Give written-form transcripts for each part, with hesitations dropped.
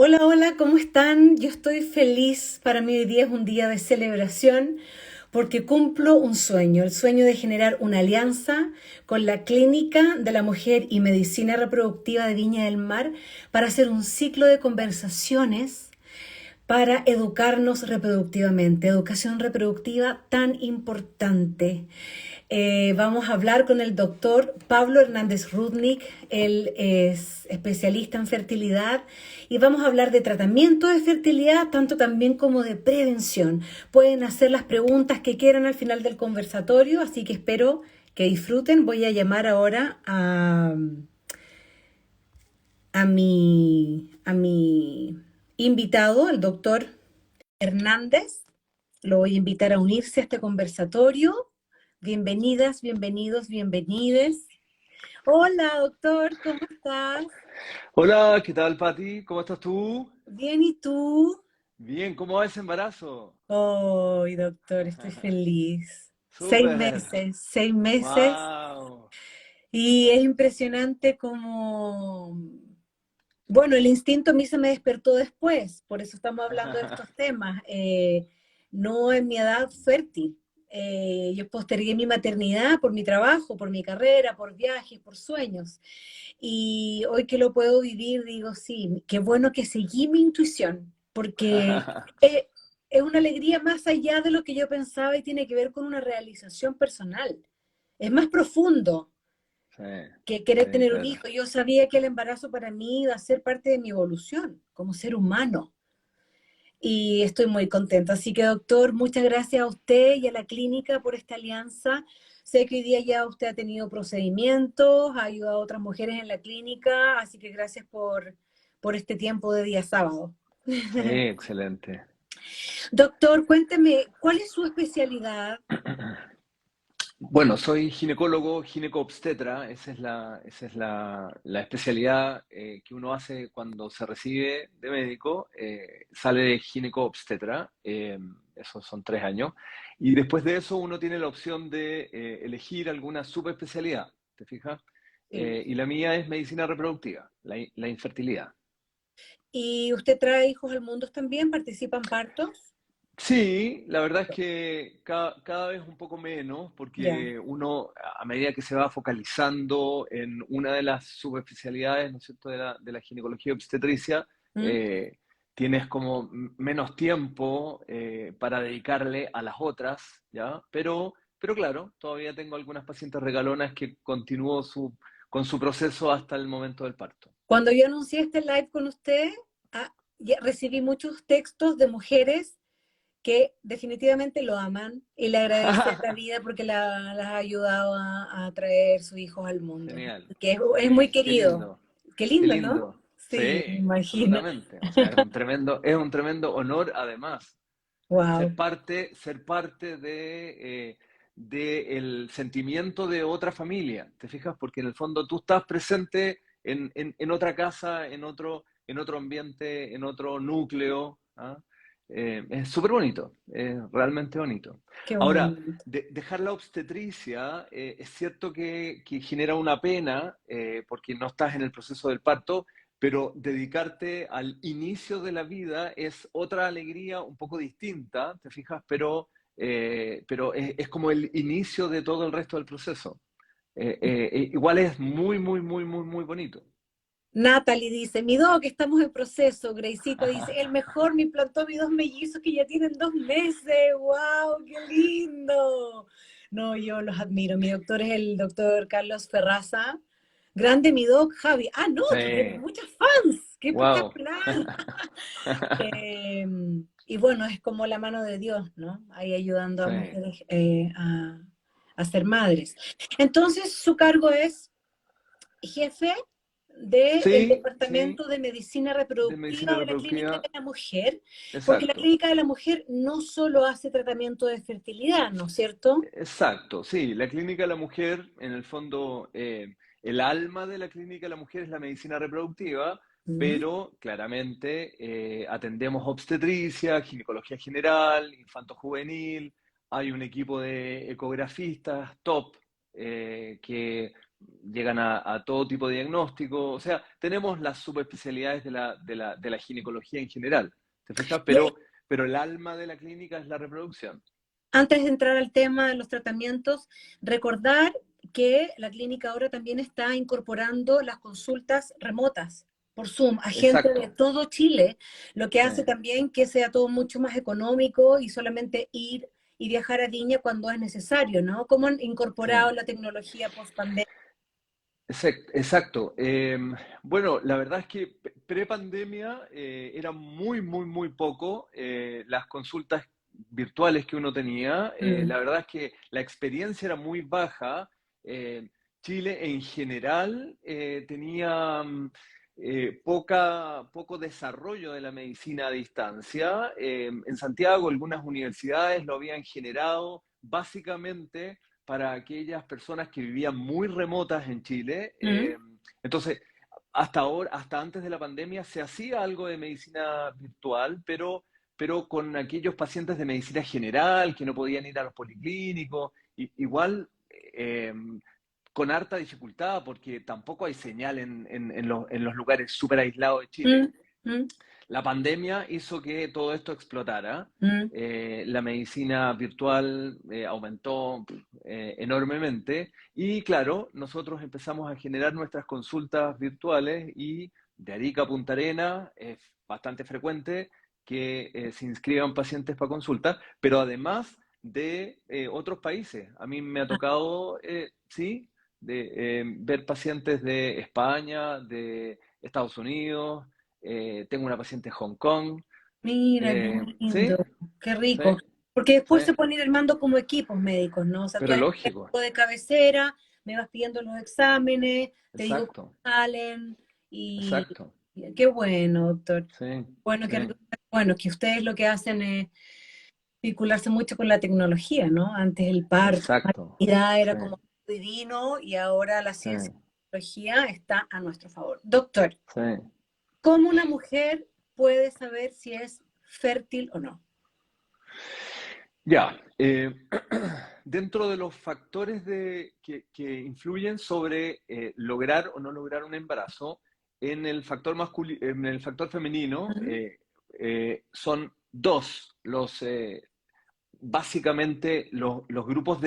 Hola, hola, ¿cómo están? Yo estoy feliz. Para mí hoy día es un día de celebración porque cumplo un sueño, el sueño de generar una alianza con la Clínica de la Mujer y Medicina Reproductiva de Viña del Mar para hacer un ciclo de conversaciones para educarnos reproductivamente, educación reproductiva tan importante. Vamos a hablar con el doctor Pablo Hernández Rudnick. Él es especialista en fertilidad y vamos a hablar de tratamiento de fertilidad, tanto también como de prevención. Pueden hacer las preguntas que quieran al final del conversatorio, así que espero que disfruten. Voy a llamar ahora a mi invitado, el doctor Hernández. Lo voy a invitar a unirse a este conversatorio. Bienvenidas, bienvenidos, bienvenides. Hola, doctor, ¿cómo estás? Hola, ¿qué tal, Pati? ¿Cómo estás tú? Bien, ¿y tú? Bien, ¿cómo va ese embarazo? Hoy, doctor, estoy feliz. Seis Súper. meses, 6 meses. Wow. Y es impresionante como, bueno, el instinto a mí se me despertó después, por eso estamos hablando de estos temas. No en mi edad fértil. Yo postergué mi maternidad por mi trabajo, por mi carrera, por viajes, por sueños. Y hoy que lo puedo vivir, digo, sí, qué bueno que seguí mi intuición, porque es, es una alegría más allá de lo que yo pensaba y tiene que ver con una realización personal. Es más profundo Sí, que querer sí, tener un claro. hijo. Yo sabía que el embarazo para mí iba a ser parte de mi evolución como ser humano y estoy muy contenta. Así que, doctor, muchas gracias a usted y a la clínica por esta alianza. Sé que hoy día ya usted ha tenido procedimientos, ha ayudado a otras mujeres en la clínica, así que gracias por este tiempo de día sábado. Sí, excelente. Doctor, cuénteme, ¿cuál es su especialidad? Bueno, soy ginecólogo, gineco-obstetra. Esa es la especialidad que uno hace cuando se recibe de médico. Sale de gineco-obstetra. Esos son 3 años. Y después de eso uno tiene la opción de elegir alguna subespecialidad. ¿Te fijas? Sí. Y la mía es medicina reproductiva, la infertilidad. ¿Y usted trae hijos al mundo también? ¿Participa en partos? Sí, la verdad es que cada vez un poco menos, Ya. porque uno, a medida que se va focalizando en una de las subespecialidades, ¿no es cierto?, de la ginecología obstetricia, ¿Mm? eh, tienes como menos tiempo para dedicarle a las otras, ¿ya? Pero claro, todavía tengo algunas pacientes regalonas que continúo con su proceso hasta el momento del parto. Cuando yo anuncié este live con usted, ya recibí muchos textos de mujeres que definitivamente lo aman y le agradecen la vida porque las ha ayudado a traer sus hijos al mundo. Genial, Que es muy sí, qué querido. lindo. Qué Qué lindo, ¿no? lindo. Sí, me Sí, imagino. absolutamente. O sea, es un tremendo honor además Wow. ser parte de el sentimiento de otra familia. ¿Te fijas? Porque en el fondo tú estás presente en otra casa, en otro ambiente, en otro núcleo. ¿Ah? Es súper bonito, es realmente bonito. Qué Ahora, bonito. dejar la obstetricia, es cierto que genera una pena porque no estás en el proceso del parto, pero dedicarte al inicio de la vida es otra alegría un poco distinta, ¿te fijas? Pero es como el inicio de todo el resto del proceso. Igual es muy, muy, muy, muy, muy bonito. Natalie dice, mi doc, estamos en proceso. Graceita dice, el mejor, me implantó mis dos mellizos que ya tienen 2 meses. ¡Wow! ¡Qué lindo! No, yo los admiro. Mi doctor es el doctor Carlos Ferraza. Grande mi doc, Javi. Ah, no, Sí, tú tienes muchas fans. ¡Qué wow. espectacular! Eh, y bueno, es como la mano de Dios, ¿no? Ahí ayudando a Sí, mujeres a ser madres. Entonces, su cargo es jefe del sí, sí, Departamento de Medicina de Reproductiva medicina de la Clínica reproductiva, de la Mujer, porque la exacto. Clínica de la Mujer no solo hace tratamiento de fertilidad, ¿no es cierto? Exacto, sí, la clínica de la mujer, en el fondo, el alma de la clínica de la mujer es la medicina reproductiva, Mm. pero claramente atendemos obstetricia, ginecología general, infanto-juvenil, hay un equipo de ecografistas top que llegan a todo tipo de diagnóstico. O sea, tenemos las subespecialidades de la ginecología en general, ¿te fijas? Y Pero el alma de la clínica es la reproducción. antes de entrar al tema de los tratamientos, recordar que la clínica ahora también está incorporando las consultas remotas por Zoom a gente de Exacto, todo Chile, lo que sí. hace también que sea todo mucho más económico y solamente ir y viajar a Viña cuando es necesario, ¿no? ¿Cómo han Sí. incorporado la tecnología post pandemia? Exacto. Bueno, la verdad es que pre-pandemia era muy, muy, muy poco las consultas virtuales que uno tenía. Mm, La verdad es que la experiencia era muy baja. Chile en general tenía poco desarrollo de la medicina a distancia. En Santiago algunas universidades lo habían generado básicamente para aquellas personas que vivían muy remotas en Chile. mm, Entonces, hasta ahora, hasta antes de la pandemia, se hacía algo de medicina virtual, pero con aquellos pacientes de medicina general que no podían ir a los policlínicos, igual con harta dificultad, porque tampoco hay señal en los lugares súper aislados de Chile. mm, mm, La pandemia hizo que todo esto explotara. mm. La medicina virtual aumentó enormemente y claro, nosotros empezamos a generar nuestras consultas virtuales y de Arica a Punta Arena es bastante frecuente que se inscriban pacientes para consulta, pero además de otros países. A mí me ha tocado, sí, ver pacientes de España, de Estados Unidos, tengo una paciente en Hong Kong. Mira, qué Sí, lindo, qué sí, rico. Porque sí. después se pueden ir armando como equipos médicos, ¿no? O sea, tú Pero eres lógico, médico de cabecera, me vas pidiendo los exámenes, te digo cómo exacto, salen, y exacto. qué bueno, doctor. Sí, Bueno, sí, bueno, que ustedes lo que hacen es vincularse mucho con la tecnología, ¿no? Antes el parto, la exacto. maternidad Sí, era como divino y ahora la sí, ciencia y la tecnología está a nuestro favor. Doctor, sí. ¿cómo una mujer puede saber si es fértil o no? Ya, dentro de los factores que influyen sobre lograr o no lograr un embarazo, en el factor femenino Ujú, son dos básicamente los grupos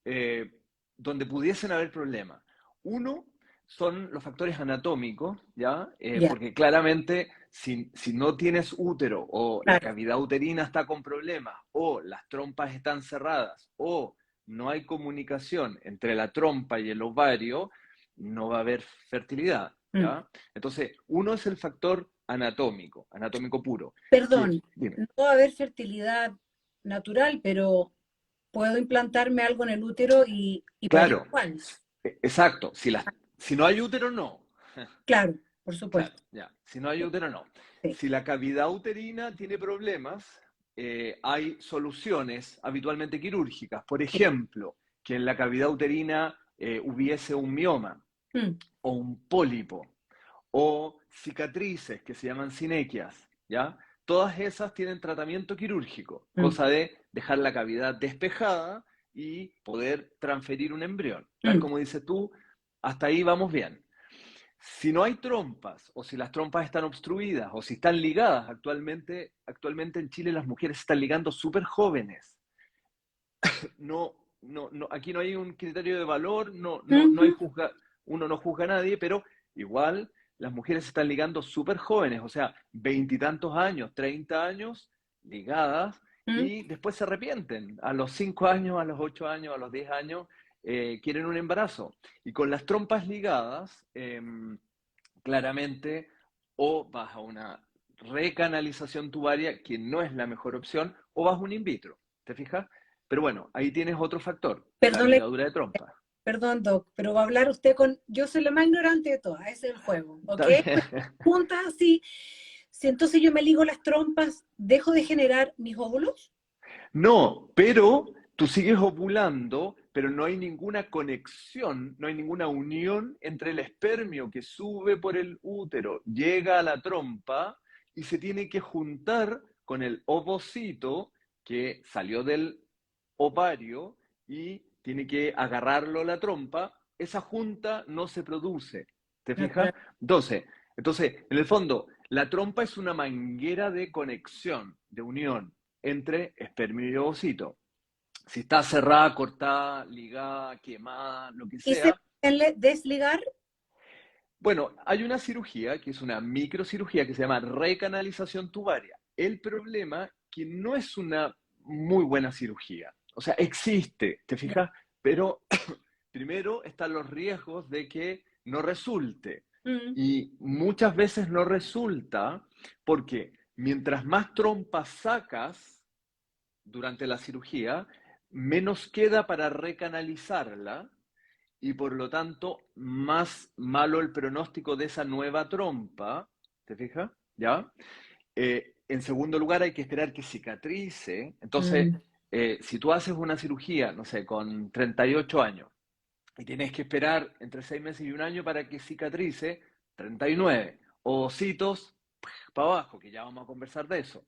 eh, donde pudiesen haber problemas. Uno son los factores anatómicos, ¿ya? ya, Porque claramente si no tienes útero o la claro. cavidad uterina está con problemas o las trompas están cerradas o no hay comunicación entre la trompa y el ovario, no va a haber fertilidad, Mm. ¿ya? Entonces, uno es el factor anatómico puro, que, Perdón, dime, no va a haber fertilidad natural, pero puedo implantarme algo en el útero y parir claro, igual. exacto. Si no hay útero, no. Claro, por Claro, supuesto. ya. Si no hay útero, no. Sí, Si la cavidad uterina tiene problemas, hay soluciones habitualmente quirúrgicas. Por sí. ejemplo, que en la cavidad uterina hubiese un mioma Mm, o un pólipo o cicatrices que se llaman sinequias, ¿ya? Todas esas tienen tratamiento quirúrgico, mm, cosa de dejar la cavidad despejada y poder transferir un embrión. Tal mm. como dices tú, hasta ahí vamos bien. Si no hay trompas, o si las trompas están obstruidas, o si están ligadas, actualmente en Chile las mujeres están ligando súper jóvenes. No, no, aquí no hay un criterio de valor, no hay Ujú, uno no juzga a nadie, pero igual las mujeres están ligando súper jóvenes, o sea, veintitantos años, 30 años, ligadas, mm. y después se arrepienten. A los 5 años, a los 8 años, a los 10 años, quieren un embarazo. Y con las trompas ligadas, claramente, o vas a una recanalización tubaria, que no es la mejor opción, o vas a un in vitro, ¿te fijas? Pero bueno, ahí tienes otro factor, la Perdón, ligadura de trompa. perdón, Doc, pero va a hablar usted con... Yo soy la más ignorante de todas, ese es el juego, ¿ok? Está bien. Pregunta así, si entonces yo me ligo las trompas, ¿dejo de generar mis óvulos? No, pero tú sigues ovulando, pero no hay ninguna conexión, no hay ninguna unión entre el espermio que sube por el útero, llega a la trompa y se tiene que juntar con el ovocito que salió del ovario y tiene que agarrarlo la trompa esa junta no se produce. ¿Te fijas? natural. Entonces, en el fondo, la trompa es una manguera de conexión, de unión entre espermio y ovocito. Si está cerrada, cortada, ligada, quemada, lo que ¿Y se sea, puede desligar? bueno, hay una cirugía que es una microcirugía que se llama recanalización tubaria. El problema que no es una muy buena cirugía. O sea, existe, ¿te Ya. fijas? Pero primero están los riesgos de que no resulte. Mm, Y muchas veces no resulta porque mientras más trompas sacas durante la cirugía, menos queda para recanalizarla y por lo tanto más malo el pronóstico de esa nueva trompa, ¿te fijas? ¿Ya? En segundo lugar, hay que esperar que cicatrice. Entonces, mm. si tú haces una cirugía, no sé, con 38 años, y tienes que esperar entre 6 meses y un año para que cicatrice, 39. Ovocitos para abajo, que ya vamos a conversar de eso.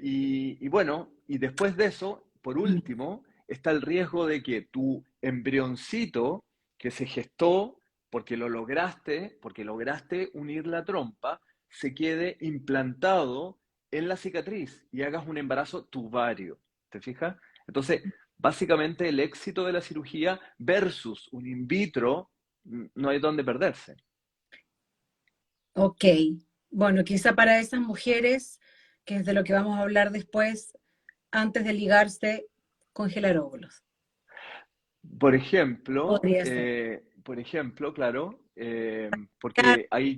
Y bueno, y después de eso, por Mm. último, está el riesgo de que tu embrioncito que se gestó porque lograste unir la trompa, se quede implantado en la cicatriz y hagas un embarazo tubario. ¿Te fijas? Entonces, básicamente el éxito de la cirugía versus un in vitro, no hay dónde perderse. Ok. Bueno, quizá para esas mujeres, que es de lo que vamos a hablar después, antes de ligarse, congelar óvulos. Podría ser. Por ejemplo, claro, Claro, porque ahí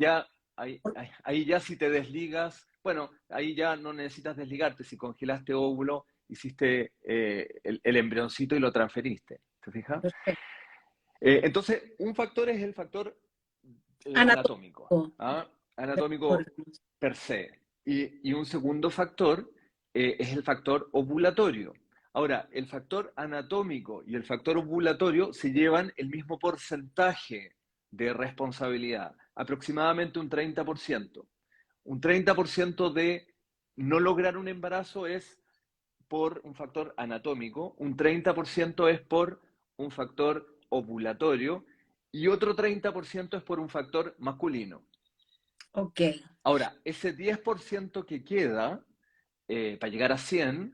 ya si te desligas, bueno, ahí ya no necesitas desligarte, si congelaste óvulo, hiciste el embrioncito y lo transferiste, ¿te fijas? perfecto. Entonces, un factor es el factor anatómico, Anatómico ¿ah? de los Anatómico órganos. per se. Y un segundo factor es el factor ovulatorio. Ahora, el factor anatómico y el factor ovulatorio se llevan el mismo porcentaje de responsabilidad, aproximadamente un 30%. Un 30% de no lograr un embarazo es por un factor anatómico, un 30% es por un factor ovulatorio y otro 30% es por un factor masculino. Ok, Ahora, ese 10% que queda, para llegar a 100,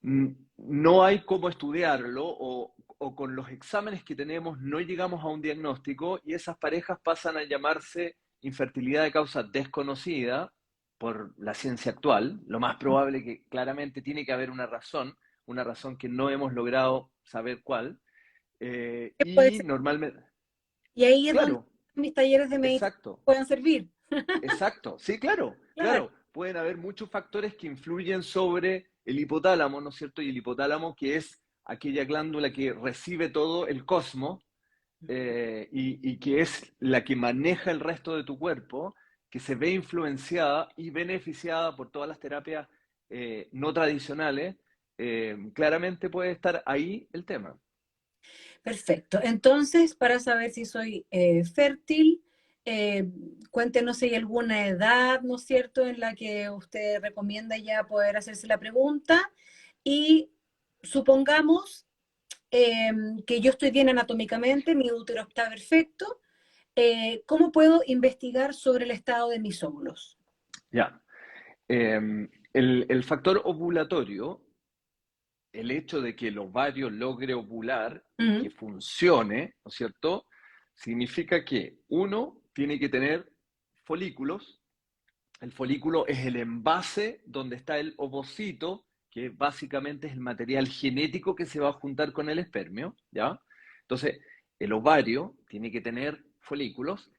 no hay cómo estudiarlo o con los exámenes que tenemos no llegamos a un diagnóstico y esas parejas pasan a llamarse infertilidad de causa desconocida por la ciencia actual. Lo más probable que claramente tiene que haber una razón que no hemos logrado saber cuál. ¿qué puede Y ser? normalmente, Y ahí es donde claro, mis talleres de meditación exacto. pueden servir. Exacto, sí, claro, Claro. claro. Pueden haber muchos factores que influyen sobre el hipotálamo, ¿no es cierto? Y el hipotálamo que es aquella glándula que recibe todo el cosmos y que es la que maneja el resto de tu cuerpo, que se ve influenciada y beneficiada por todas las terapias no tradicionales, claramente puede estar ahí el tema. Perfecto. Entonces, para saber si soy fértil, eh, cuéntenos si hay alguna edad, ¿no es cierto?, en la que usted recomienda ya poder hacerse la pregunta. Y supongamos eh, que yo estoy bien anatómicamente, mi útero está perfecto. ¿Cómo puedo investigar sobre el estado de mis óvulos? Ya. El factor ovulatorio, el hecho de que el ovario logre ovular y que Mm, funcione, ¿no es cierto? Significa que uno tiene que tener folículos. El folículo es el envase donde está el ovocito, que básicamente es el material genético que se va a juntar con el espermio, ¿ya? Entonces, el ovario tiene que tener folículos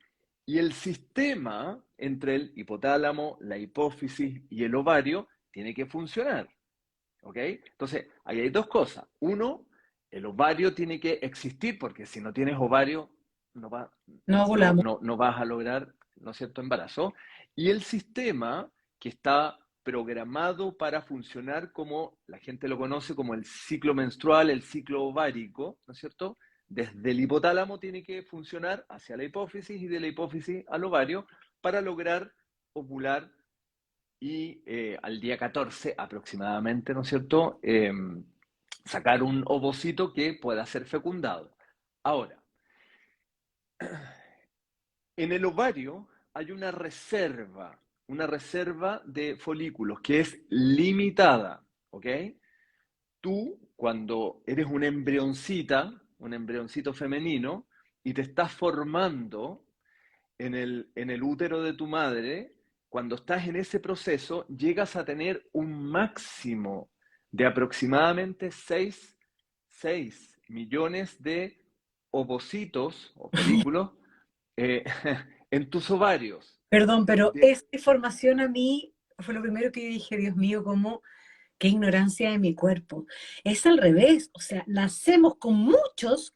y el sistema entre el hipotálamo, la hipófisis y el ovario tiene que funcionar. ¿Ok? Entonces, ahí hay dos cosas. Uno, el ovario tiene que existir, porque si no tienes ovario, no, no ovulamos. no vas a lograr, ¿no es cierto?, embarazo. Y el sistema que está programado para funcionar como la gente lo conoce como el ciclo menstrual, el ciclo ovárico, ¿no es cierto? Desde el hipotálamo tiene que funcionar hacia la hipófisis y de la hipófisis al ovario para lograr ovular y al día 14 aproximadamente, ¿no es cierto?, sacar un ovocito que pueda ser fecundado. Ahora, en el ovario hay una reserva de folículos que es limitada, ¿ok? Tú, cuando eres una embrioncita, un embrioncito femenino, y te estás formando en el útero de tu madre, cuando estás en ese proceso, llegas a tener un máximo de aproximadamente 6 millones de ovocitos o folículos eh, en tus ovarios. Perdón, pero De, esa información a mí fue lo primero que yo dije, Dios mío, cómo, qué ignorancia de mi cuerpo. Es al revés, o sea, nacemos con muchos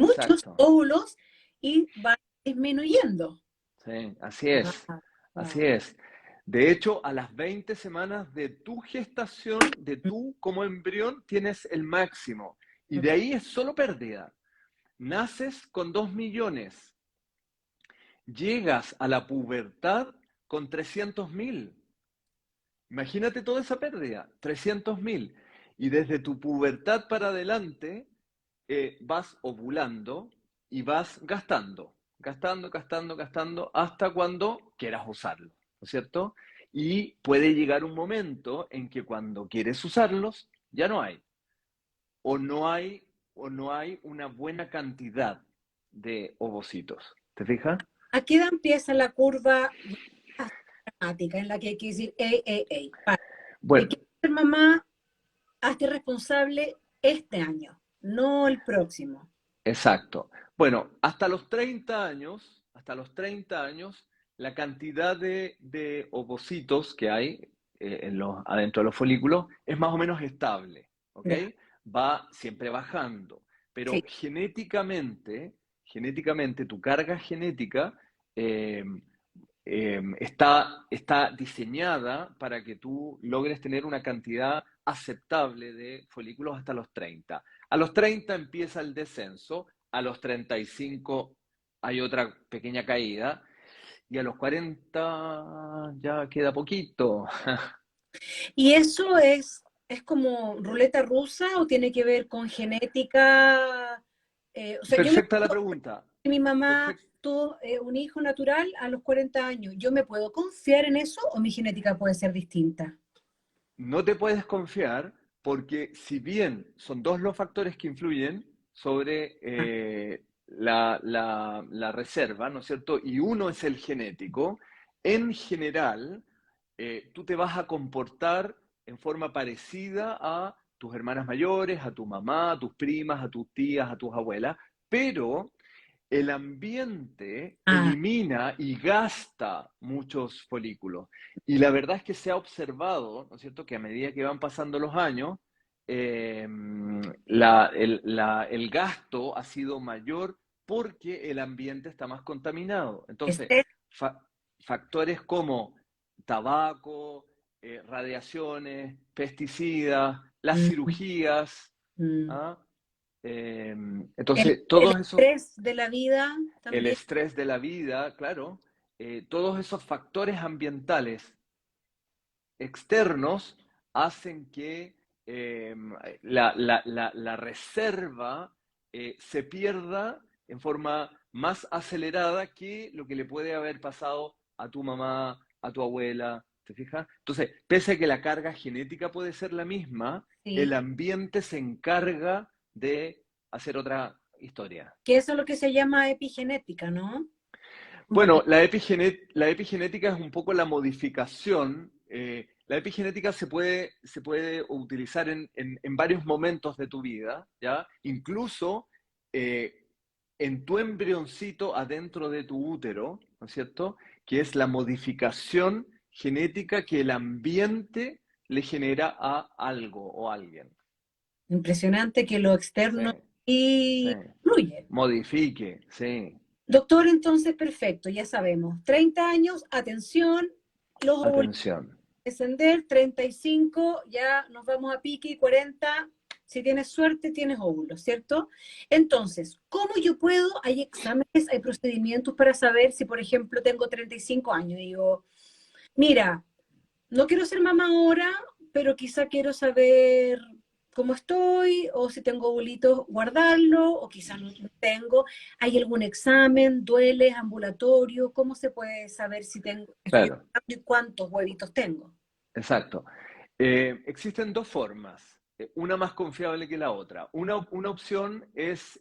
exacto, óvulos y van disminuyendo. sí, así Wow, es, así wow. es. De hecho, a las 20 semanas de tu gestación, de tú como embrión, tienes el máximo. Y de Ok. ahí es solo pérdida. Naces con 2 millones, llegas a la pubertad con 300.000. Imagínate toda esa pérdida, 300.000. Y desde tu pubertad para adelante vas ovulando y vas gastando, hasta cuando quieras usarlo, ¿no es cierto? Y puede llegar un momento en que cuando quieres usarlos, ya no hay, o no hay, o no hay una buena cantidad de ovocitos. ¿Te fijas? ¿A qué edad empieza la curva dramática en la que hay que decir, para, te Bueno, quiero ser mamá, hazte responsable este año, no el próximo? exacto. Bueno, hasta los 30 años, la cantidad de ovocitos que hay adentro de los folículos es más o menos estable, ¿ok? Ya, Va siempre bajando, pero sí. genéticamente tu carga genética eh, está diseñada para que tú logres tener una cantidad aceptable de folículos hasta los 30. A los 30 empieza el descenso, a los 35 hay otra pequeña caída y a los 40 ya queda poquito. ¿Y eso es como ruleta rusa o tiene que ver con genética? O sea, yo me Perfecta la pregunta. mi mamá Perfecto. tuvo un hijo natural a los 40 años. ¿Yo me puedo confiar en eso o mi genética puede ser distinta? No te puedes confiar porque si bien son dos los factores que influyen sobre Ah, la reserva, ¿no es cierto? Y uno es el genético, en general tú te vas a comportar en forma parecida a tus hermanas mayores, a tu mamá, a tus primas, a tus tías, a tus abuelas, pero el ambiente ah, elimina y gasta muchos folículos. Y la verdad es que se ha observado, ¿no es cierto?, que a medida que van pasando los años, eh, el gasto ha sido mayor porque el ambiente está más contaminado. Entonces, este, fa factores como tabaco, radiaciones, pesticidas, las mm, cirugías, mm. ¿ah? Eh, El, entonces, el todos esos, estrés de la vida el también. estrés de la vida, claro, todos esos factores ambientales externos hacen que la reserva se pierda en forma más acelerada que lo que le puede haber pasado a tu mamá, a tu abuela, ¿te fijas? Entonces, pese a que la carga genética puede ser la misma, el Sí, ambiente se encarga de hacer otra historia. que eso es lo que se llama epigenética, ¿no? Un Bueno, poquito. la epigenética es un poco la modificación. La epigenética se puede utilizar en varios momentos de tu vida, ¿ya? Incluso eh, en tu embrioncito adentro de tu útero, ¿no es cierto? Que es la modificación genética que el ambiente le genera a algo o a alguien. Impresionante que lo Sí, externo sí. influye. Modifique, sí. Doctor, entonces, perfecto, ya sabemos. 30 años, atención, los óvulos Atención. descender, 35 ya nos vamos a pique, y 40 si tienes suerte, tienes óvulos, ¿cierto? Entonces, ¿cómo yo puedo? Hay exámenes, hay procedimientos para saber si, por ejemplo, tengo 35 años y digo, mira, no quiero ser mamá ahora, pero quizá quiero saber cómo estoy, o si tengo bolitos, guardarlo, o quizás no tengo. ¿Hay algún examen? ¿Duele? ¿Es ambulatorio? ¿Cómo se puede saber si tengo, estoy Claro, ovulando y cuántos huevitos tengo? exacto. Existen dos formas, una más confiable que la otra. Una opción es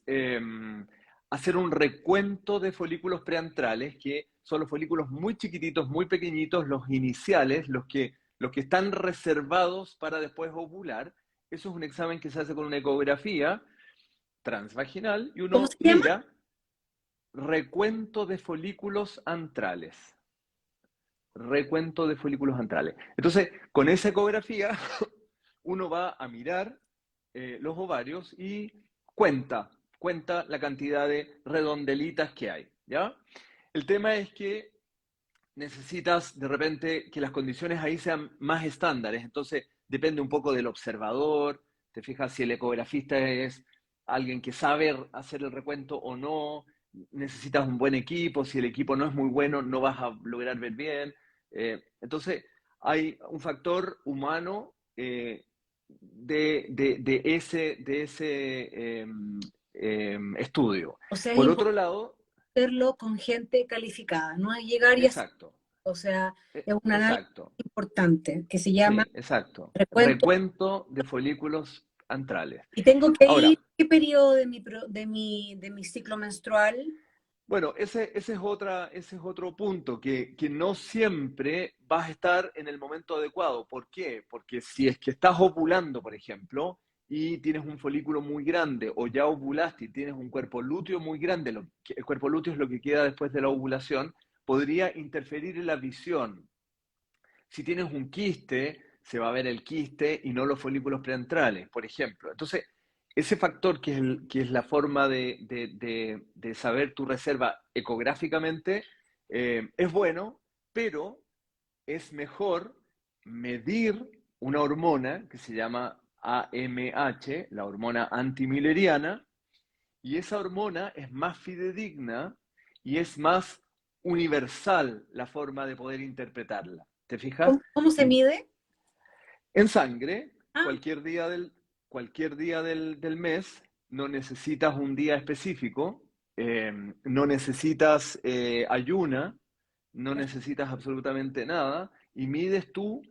hacer un recuento de folículos preantrales, que son los folículos muy chiquititos, muy pequeñitos, los iniciales, los que están reservados para después ovular. Eso es un examen que se hace con una ecografía transvaginal y ¿Cómo se uno llama? mira recuento de folículos antrales. Recuento de folículos antrales. Entonces, con esa ecografía, uno va a mirar los ovarios y cuenta la cantidad de redondelitas que hay, ¿ya? El tema es que necesitas de repente que las condiciones ahí sean más estándares, entonces depende un poco del observador, te fijas si el ecografista es alguien que sabe hacer el recuento o no, necesitas un buen equipo, si el equipo no es muy bueno no vas a lograr ver bien. Entonces hay un factor humano de ese estudio. O sea, es Por importante otro lado, hacerlo con gente calificada, no es llegar y hacer, exacto, o sea, es un análisis exacto. importante que se llama Sí, exacto. recuento. Recuento de folículos antrales. Y tengo que ir, Ahora, ¿qué periodo de mi ciclo menstrual? bueno, ese es otro punto, que no siempre vas a estar en el momento adecuado. ¿Por qué? Porque si es que estás ovulando, por ejemplo, y tienes un folículo muy grande, o ya ovulaste y tienes un cuerpo lúteo muy grande, el cuerpo lúteo es lo que queda después de la ovulación, podría interferir en la visión. Si tienes un quiste, se va a ver el quiste y no los folículos preantrales, por ejemplo. Entonces, ese factor que es la forma de saber tu reserva ecográficamente es bueno, pero es mejor medir una hormona que se llama AMH, la hormona antimilleriana, y esa hormona es más fidedigna y es más universal la forma de poder interpretarla. ¿Te fijas? ¿Cómo se mide? En sangre, Ah, cualquier día del mes, no necesitas un día específico, no necesitas ayuna, no necesitas absolutamente nada, y mides tú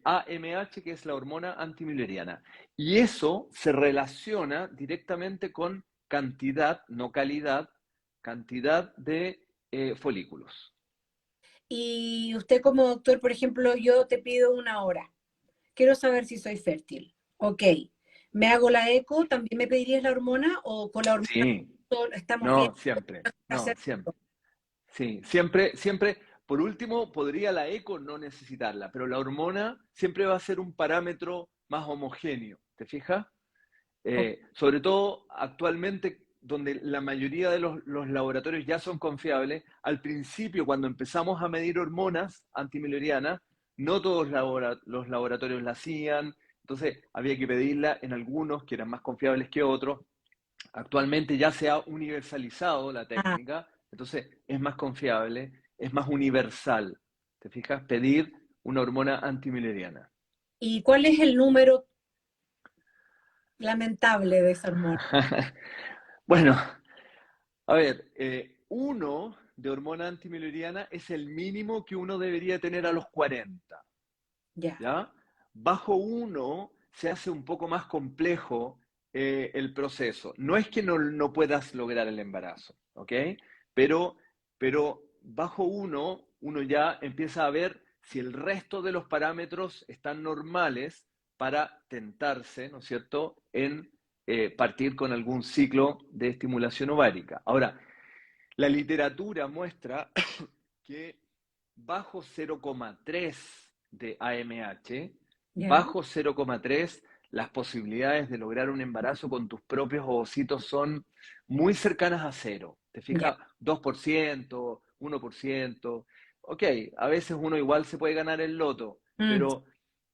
AMH, que es la hormona antimilleriana. Y eso se relaciona directamente con cantidad, no calidad, cantidad de folículos. y usted como doctor, por ejemplo, yo te pido una hora. Quiero saber si soy fértil. Ok. ¿Me hago la eco? ¿También me pedirías la hormona? ¿O con la hormona Sí, estamos bien? no, siempre, no, Hacer- siempre. Sí, siempre, siempre, por último, podría la eco no necesitarla, pero la hormona siempre va a ser un parámetro más homogéneo, ¿te fijas? o- Sobre todo actualmente, donde la mayoría de los laboratorios ya son confiables, al principio, cuando empezamos a medir hormonas antimilerianas, no todos los laboratorios la hacían, entonces había que pedirla en algunos que eran más confiables que otros. Actualmente ya se ha universalizado la ah, técnica, entonces es más confiable, es más universal. ¿Te fijas? Pedir una hormona antimileriana. ¿Y cuál es el número lamentable de esa hormona? Bueno, a ver, uno de hormona antimileriana es el mínimo que uno debería tener a los 40, Ya. ¿ya? Bajo uno se hace un poco más complejo el proceso. No es que no puedas lograr el embarazo, ¿ok? Pero, pero bajo uno ya empieza a ver si el resto de los parámetros están normales para tentarse, ¿no es cierto?, en partir con algún ciclo de estimulación ovárica. Ahora, la literatura muestra que bajo 0,3 de AMH, ¿Ya? bajo 0,3, las posibilidades de lograr un embarazo con tus propios ovocitos son muy cercanas a cero. ¿Te Ya. fijas? 2%, 1%. Ok, a veces uno igual se puede ganar el loto, Mm.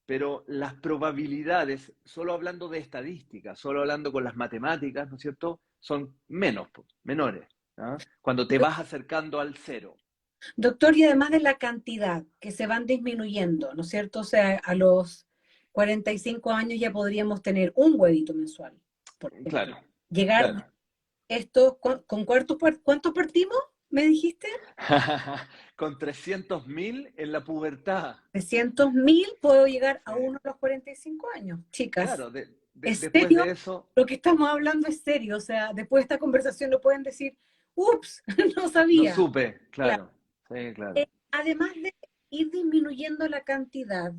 pero las probabilidades, solo hablando de estadística, solo hablando con las matemáticas, ¿no es cierto?, son menos, menores. ¿Ah? Cuando te Do- vas acercando al cero. Doctor, y además de la cantidad que se van disminuyendo, ¿no es cierto? O sea, a los 45 años ya podríamos tener un huevito mensual, por ejemplo. Claro, Llegar claro. esto, ¿con cuántos partimos? ¿Me dijiste? Con 300.000 en la pubertad. 300.000 puedo llegar a Sí. uno a los 45 años. Chicas, Claro, ¿es después serio? de eso, Lo que estamos hablando es serio. O sea, después de esta conversación no pueden decir, ups, no no sabía. supe, Claro. claro. Sí, claro. Además de ir disminuyendo la cantidad,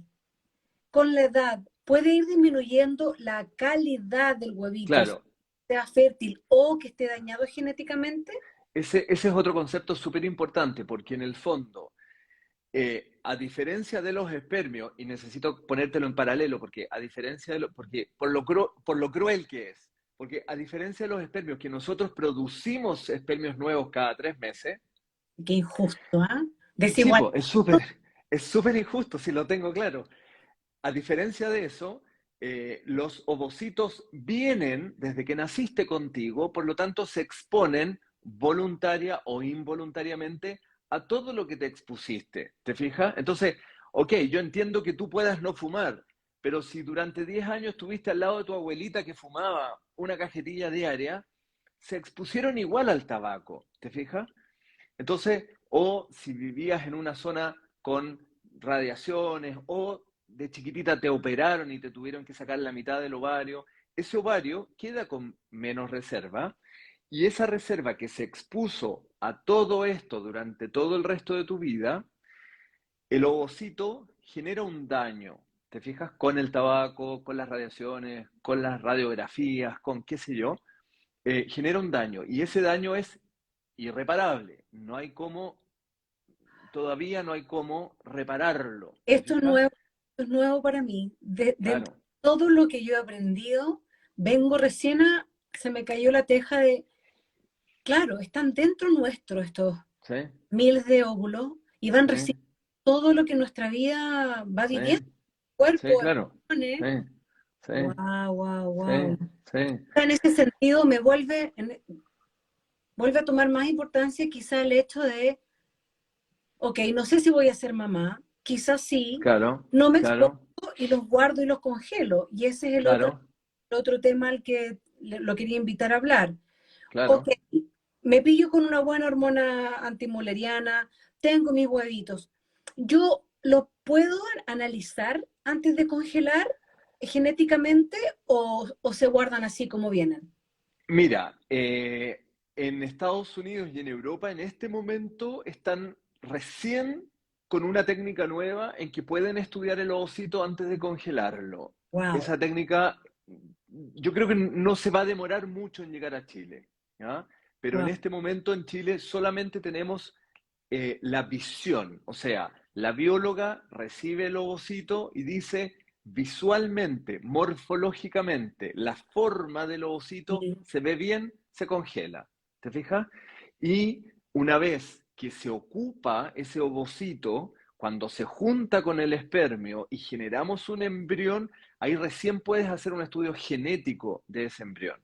con la edad puede ir disminuyendo la calidad del huevito, Claro, sea fértil o que esté dañado genéticamente. ese es otro concepto súper importante, porque en el fondo, a diferencia de los espermios, y necesito ponértelo en paralelo, porque a diferencia de porque por lo cruel que es, porque a diferencia de los espermios, que nosotros producimos espermios nuevos cada 3 meses, Qué injusto, ¿ah? sí, Desigual. po, es súper injusto, si lo tengo claro. A diferencia de eso, los ovocitos vienen desde que naciste contigo, por lo tanto se exponen voluntaria o involuntariamente a todo lo que te expusiste. ¿Te fijas? Entonces, ok, yo entiendo que tú puedas no fumar, pero si durante 10 años estuviste al lado de tu abuelita que fumaba una cajetilla diaria, se expusieron igual al tabaco. ¿Te fijas? Entonces, o si vivías en una zona con radiaciones, o de chiquitita te operaron y te tuvieron que sacar la mitad del ovario, ese ovario queda con menos reserva y esa reserva que se expuso a todo esto durante todo el resto de tu vida, el ovocito genera un daño. ¿Te fijas? Con el tabaco, con las radiaciones, con las radiografías, con qué sé yo, genera un daño y ese daño es irreparable. Todavía no hay cómo repararlo. ¿Te Esto es fijas? nuevo, esto es nuevo para mí. Dentro Claro, de todo lo que yo he aprendido, vengo recién se me cayó la teja de, claro, están dentro nuestro estos sí, miles de óvulos y van sí, recibiendo todo lo que nuestra vida va sí, viviendo, sí, cuerpo, claro. emociones. Sí, sí, Wow, wow, wow. sí, sí, En ese sentido vuelve a tomar más importancia quizá el hecho de, ok, no sé si voy a ser mamá, quizás sí, claro, no me expongo claro, y los guardo y los congelo. Y ese es claro, el otro tema al que lo quería invitar a hablar. Ok, claro. me pillo con una buena hormona antimuleriana, tengo mis huevitos. ¿Yo los puedo analizar antes de congelar genéticamente o se guardan así como vienen? Mira, en Estados Unidos y en Europa en este momento están recién con una técnica nueva en que pueden estudiar el ovocito antes de congelarlo. Wow, Esa técnica yo creo que no se va a demorar mucho en llegar a Chile, ¿ya? Pero en wow. este momento en Chile solamente tenemos la visión, o sea, la bióloga recibe el ovocito y dice visualmente, morfológicamente, la forma del ovocito se ve bien, se congela. ¿Te fijas? Y una vez que se ocupa ese ovocito, cuando se junta con el espermio y generamos un embrión, ahí recién puedes hacer un estudio genético de ese embrión.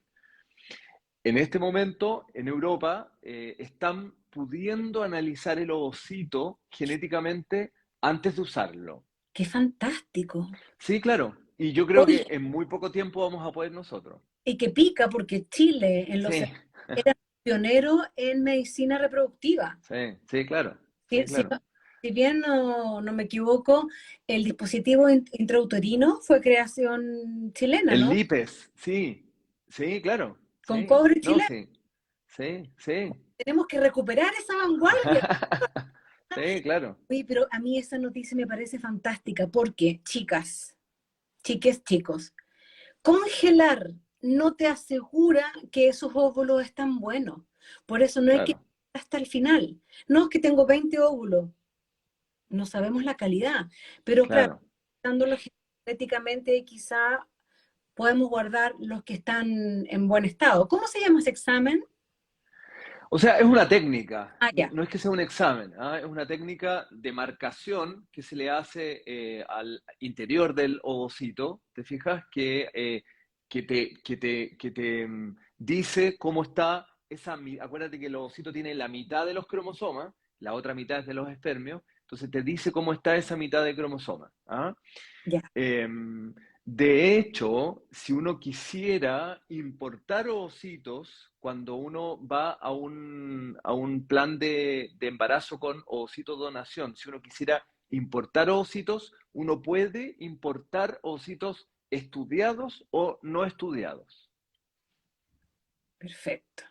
En este momento, en Europa, están pudiendo analizar el ovocito genéticamente antes de usarlo. Qué fantástico. Sí, claro. Y yo creo Oye, que en muy poco tiempo vamos a poder nosotros. y que pica porque Chile en los Sí, 70 era pionero en medicina reproductiva. sí, sí, claro. Si, Sí, si claro. no- si bien no me equivoco, el dispositivo intrauterino fue creación chilena, El ¿no? lipes, sí, sí, claro. Con Sí, cobre no, chileno. sí, sí, sí. Tenemos que recuperar esa vanguardia. Sí, claro, Oye, pero a mí esa noticia me parece fantástica porque, chicas, chiques, chicos, congelar no te asegura que esos óvulos están buenos. Por eso no hay que ir claro, hasta el final. No es que tengo 20 óvulos, no sabemos la calidad, pero claro, claro. dándolo genéticamente quizá podemos guardar los que están en buen estado. ¿Cómo se llama ese examen? O sea, es una técnica, Ah, ya. no es que sea un examen, ¿ah? Es una técnica de marcación que se le hace al interior del ovocito, ¿te fijas? Que te dice cómo está acuérdate que el ovocito tiene la mitad de los cromosomas, la otra mitad es de los espermios, Entonces te dice cómo está esa mitad de cromosoma. ¿Ah? Ya, De hecho, si uno quisiera importar ovocitos, cuando uno va a un plan de embarazo con ovocitodonación, si uno quisiera importar ovocitos, uno puede importar ovocitos estudiados o no estudiados. perfecto.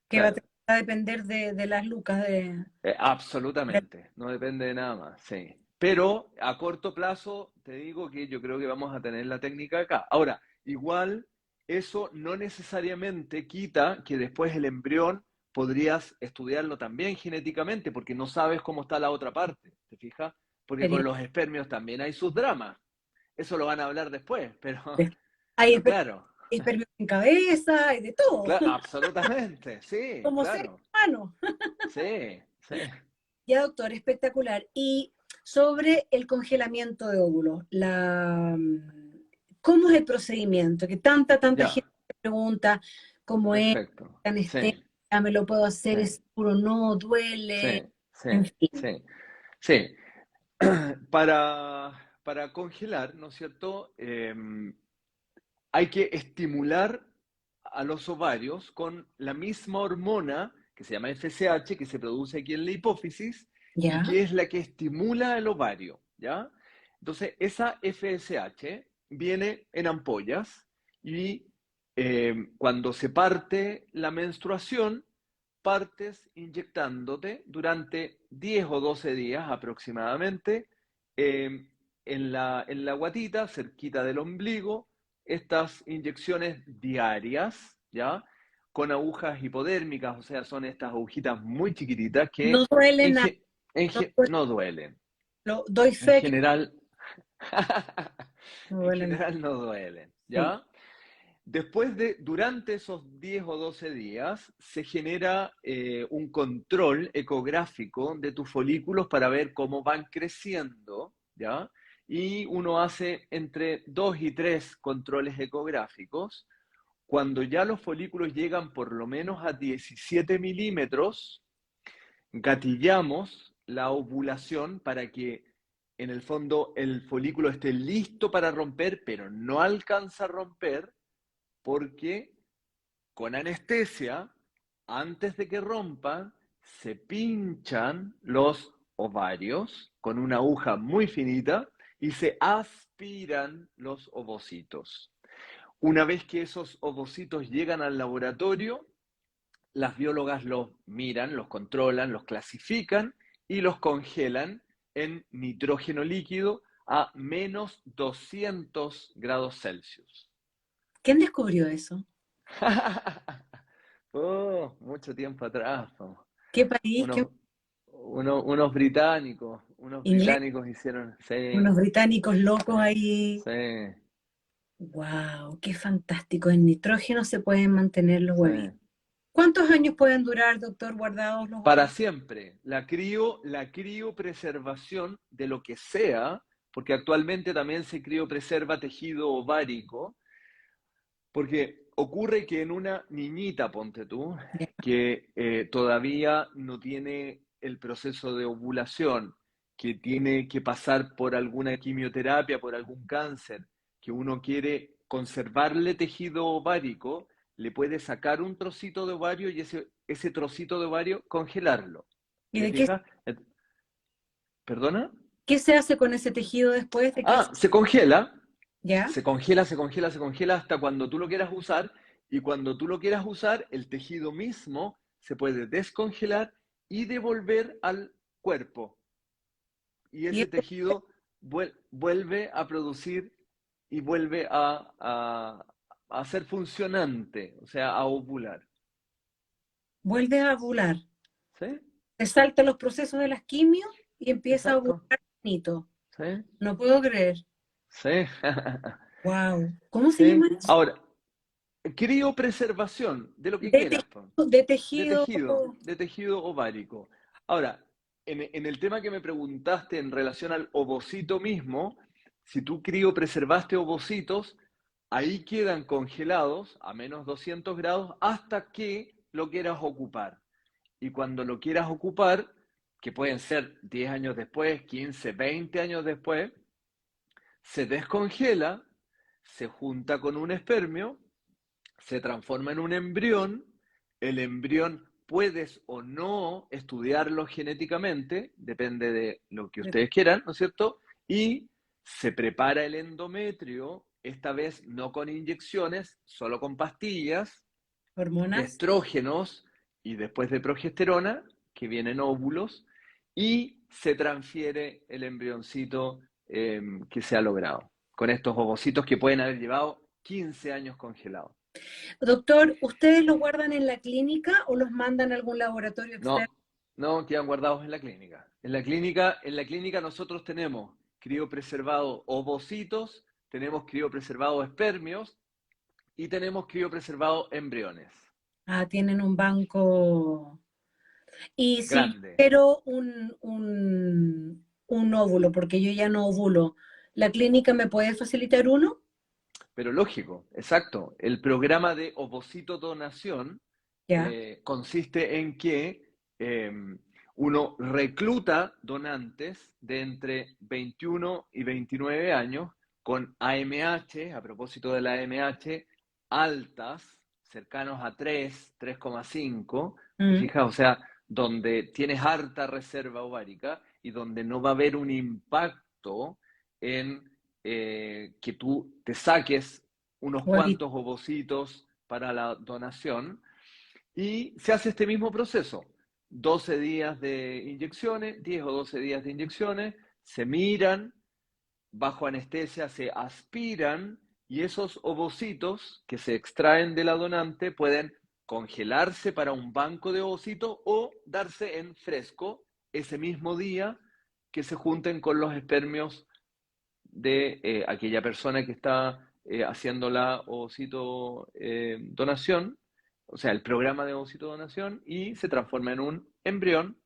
Que va Claro. a depender de las lucas de- Absolutamente, no depende de nada más, sí. Pero a corto plazo, te digo que yo creo que vamos a tener la técnica acá. Ahora, igual, eso no necesariamente quita que después el embrión podrías estudiarlo también genéticamente, porque no sabes cómo está la otra parte, ¿te fijas? Porque con sería- los espermios también hay sus dramas. Eso lo van a hablar después, pero, Hay pero claro, espermios en cabeza, hay de todo, claro, absolutamente, sí, como ser claro, humano. sí, sí. Ya, doctor, espectacular. Y sobre el congelamiento de óvulos, ¿cómo es el procedimiento? Que tanta Ya. gente pregunta cómo es, Perfecto. la anestesia, Sí, me lo puedo hacer, sí, es seguro, no, sí, duele, sí, en fin. sí. Sí. Para congelar, ¿no es cierto? Hay que estimular a los ovarios con la misma hormona que se llama FSH, que se produce aquí en la hipófisis y ¿Ya? que es la que estimula el ovario, ¿ya? Entonces, esa FSH viene en ampollas y cuando se parte la menstruación, partes inyectándote durante 10 o 12 días aproximadamente eh, en la guatita, cerquita del ombligo, estas inyecciones diarias, ¿ya? Con agujas hipodérmicas, o sea, son estas agujitas muy chiquititas No que duele en nada, no duelen. doy En fe que general, no en duele nada. general no duelen, Sí. ¿ya? Durante esos 10 o 12 días, se genera un control ecográfico de tus folículos para ver cómo van creciendo, ¿ya? Y uno hace entre 2 y 3 controles ecográficos. Cuando ya los folículos llegan por lo menos a 17 milímetros, gatillamos la ovulación para que en el fondo el folículo esté listo para romper, pero no alcanza a romper porque con anestesia, antes de que rompan, se pinchan los ovarios con una aguja muy finita y se aspiran los ovocitos. Una vez que esos ovocitos llegan al laboratorio, las biólogas los miran, los controlan, los clasifican y los congelan en nitrógeno líquido a menos 200 grados Celsius. ¿Quién descubrió eso? Oh, mucho tiempo atrás. Po. ¿Qué país? ¿Qué Unos, unos inglés? británicos hicieron, sí, Unos británicos sí, locos ahí. sí, Wow, qué fantástico. En nitrógeno se pueden mantener los huevitos. sí. ¿Cuántos años pueden durar, doctor, guardados los Para huevos? siempre, la criopreservación de lo que sea, porque actualmente también se criopreserva tejido ovárico, porque ocurre que en una niñita, ponte tú, Ya. que todavía no tiene el proceso de ovulación, que tiene que pasar por alguna quimioterapia, por algún cáncer, que uno quiere conservarle tejido ovárico, le puede sacar un trocito de ovario y ese trocito de ovario congelarlo. ¿Y ¿Te de fijas? ¿Perdona? qué se hace con ese tejido después de que Ah, se congela, ya? se congela, se congela, se congela hasta cuando tú lo quieras usar y cuando tú lo quieras usar, el tejido mismo se puede descongelar y devolver al cuerpo. Y Y ese tejido vuelve a producir y vuelve a ser funcionante, o sea, a ovular. vuelve a ovular. ¿Sí? Se salta los procesos de las quimios y empieza a ovular Exacto. bonito. ¿Sí? No puedo creer. ¿Sí? Wow. ¿Cómo se llama ¿Sí? eso? Ahora, criopreservación de lo que quieras, po. De tejido. De tejido ovárico. Ahora, en el tema que me preguntaste en relación al ovocito mismo, si tú criopreservaste ovocitos, ahí quedan congelados a menos 200 grados hasta que lo quieras ocupar. Y cuando lo quieras ocupar, que pueden ser 10 años después, 15, 20 años después, se descongela, se junta con un espermio, se transforma en un embrión, el embrión puedes o no estudiarlo genéticamente, depende de lo que ustedes quieran, ¿no es cierto? Y se prepara el endometrio, esta vez no con inyecciones, solo con pastillas, hormonas. estrógenos y después de progesterona, que vienen óvulos, y se transfiere el embrioncito que se ha logrado, con estos ovocitos que pueden haber llevado 15 años congelados. Doctor, ¿ustedes los guardan en la clínica o los mandan a algún laboratorio externo? No, no, quedan guardados en la clínica. En la clínica nosotros tenemos criopreservados ovocitos, tenemos criopreservados espermios y tenemos criopreservados embriones. Ah, tienen un banco. Y si yo Grande. quiero un óvulo, porque yo ya no ovulo, ¿la clínica me puede facilitar uno? Pero lógico, exacto. El programa de ovocito donación Ya. consiste en que eh, uno recluta donantes de entre 21 y 29 años con AMH, a propósito de la AMH, altas, cercanos a 3, 3,5, ¿te Mm, fijas? O sea, donde tienes harta reserva ovárica y donde no va a haber un impacto en que tú te saques unos huevito. cuantos ovocitos para la donación y se hace este mismo proceso. 12 días de inyecciones, 10 o 12 días de inyecciones, se miran, bajo anestesia se aspiran y esos ovocitos que se extraen de la donante pueden congelarse para un banco de ovocitos o darse en fresco ese mismo día que se junten con los espermios de aquella persona que está haciendo la ovocito donación, o sea, el programa de ovocito donación, y se transforma en un embrión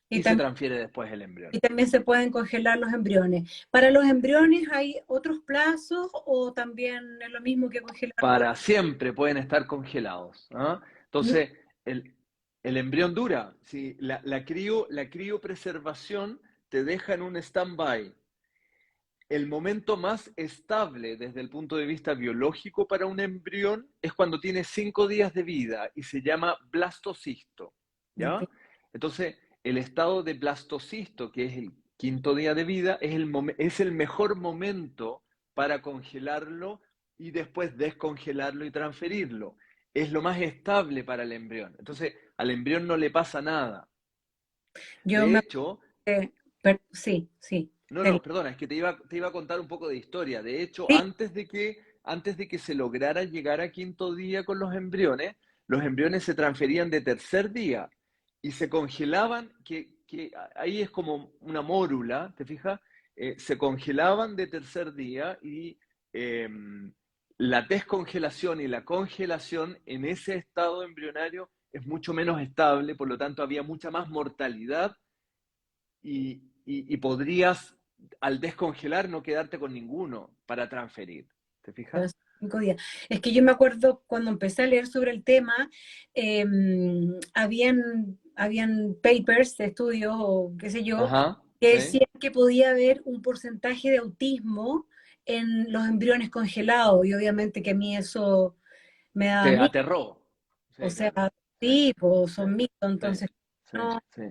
Y y se también, transfiere después el embrión. y también se pueden congelar los embriones. ¿Para los embriones hay otros plazos o también es lo mismo que congelar todo? Para siempre pueden estar congelados. ¿Ah? Entonces, el, el embrión dura. ¿Sí? La criopreservación te deja en un stand-by. El momento más estable desde el punto de vista biológico para un embrión es cuando tiene 5 días de vida y se llama blastocisto, Ok. ¿ya? Entonces, el estado de blastocisto, que es el quinto día de vida, es el mejor momento para congelarlo y después descongelarlo y transferirlo. Es lo más estable para el embrión. Entonces, al embrión no le pasa nada. Yo De me... hecho, sí, sí. no, no, perdona, es que te iba a contar un poco de historia. De hecho, Sí, antes de que se lograra llegar a quinto día con los embriones se transferían de tercer día y se congelaban, que ahí es como una mórula, ¿te fijas? Se congelaban de tercer día y eh, la descongelación y la congelación en ese estado embrionario es mucho menos estable, por lo tanto había mucha más mortalidad y podrías, al descongelar, no quedarte con ninguno para transferir. ¿Te fijas? los 5 días. Es que yo me acuerdo cuando empecé a leer sobre el tema, eh, habían papers, estudios o qué sé yo, Ajá, que sí. decían que podía haber un porcentaje de autismo en los embriones congelados y obviamente que a mí eso me daba Te miedo, aterró. o Sí, sea, claro. Sí, sí, pues sí, son mitos, sí, entonces sí, no, sí.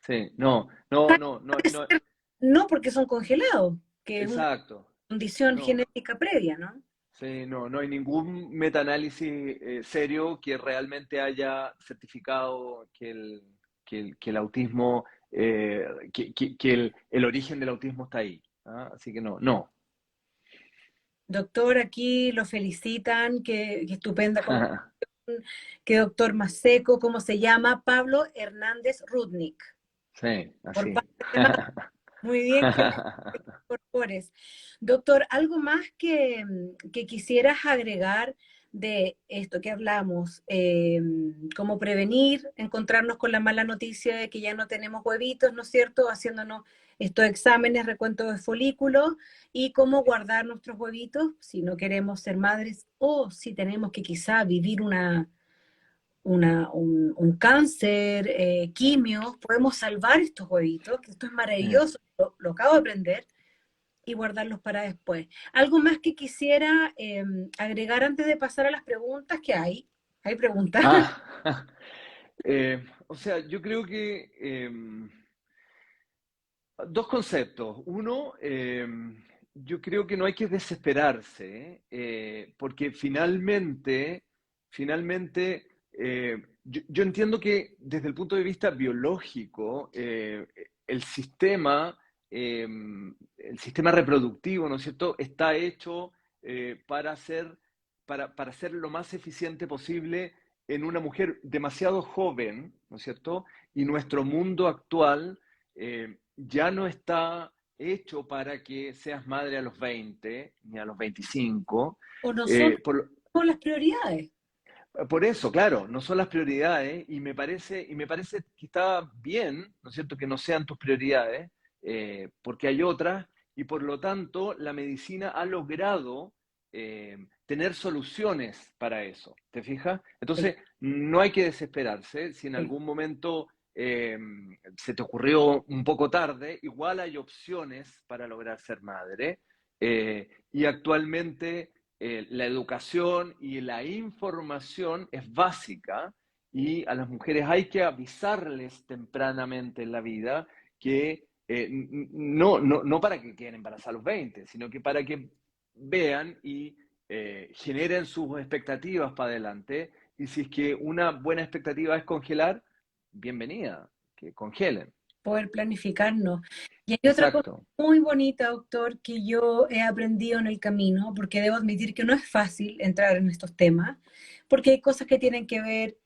Sí, no, no, no, no, puede no. ser, no porque son congelados, que es una Exacto. condición No. genética previa, ¿no? Sí, no, no hay ningún metaanálisis serio que realmente haya certificado que el autismo, que el origen del autismo está ahí. ¿Ah? Así que no, no. Doctor, aquí lo felicitan, qué estupenda qué doctor más seco, ¿cómo se llama? Pablo Hernández Rudnick. Sí, Por así. parte de muy bien que me incorpores. Doctor, ¿algo más que quisieras agregar de esto que hablamos? ¿Cómo prevenir, encontrarnos con la mala noticia de que ya no tenemos huevitos, ¿no es cierto? Haciéndonos estos exámenes, recuentos de folículos, y cómo guardar nuestros huevitos si no queremos ser madres o si tenemos que quizá vivir un cáncer, quimios, podemos salvar estos huevitos, que esto es Mm. maravilloso, lo acabo de aprender, y guardarlos para después. ¿Algo más que quisiera agregar antes de pasar a las preguntas que hay? ¿Hay preguntas? Ah, o sea, yo creo que dos conceptos. Uno, yo creo que no hay que desesperarse, porque yo entiendo que desde el punto de vista biológico, eh, el sistema reproductivo, ¿no es cierto?, está hecho para ser lo más eficiente posible en una mujer demasiado joven, ¿no es cierto? Y nuestro mundo actual ya no está hecho para que seas madre a los 20 ni a los 25. ¿O no son Eh, por, las prioridades? por eso, claro, no son las prioridades y me parece que está bien, ¿no es cierto?, que no sean tus prioridades, porque hay otras y por lo tanto la medicina ha logrado tener soluciones para eso, ¿te fijas? Sí, Entonces, no hay que desesperarse. Si en sí. algún momento se te ocurrió un poco tarde, igual hay opciones para lograr ser madre, y actualmente la educación y la información es básica y a las mujeres hay que avisarles tempranamente en la vida que no para que queden embarazadas a los 20, sino que para que vean y generen sus expectativas para adelante. Y si es que una buena expectativa es congelar, bienvenida, que congelen. Poder planificarnos. Y hay otra cosa Exacto. muy bonita, doctor, que yo he aprendido en el camino, porque debo admitir que no es fácil entrar en estos temas, porque hay cosas que tienen que ver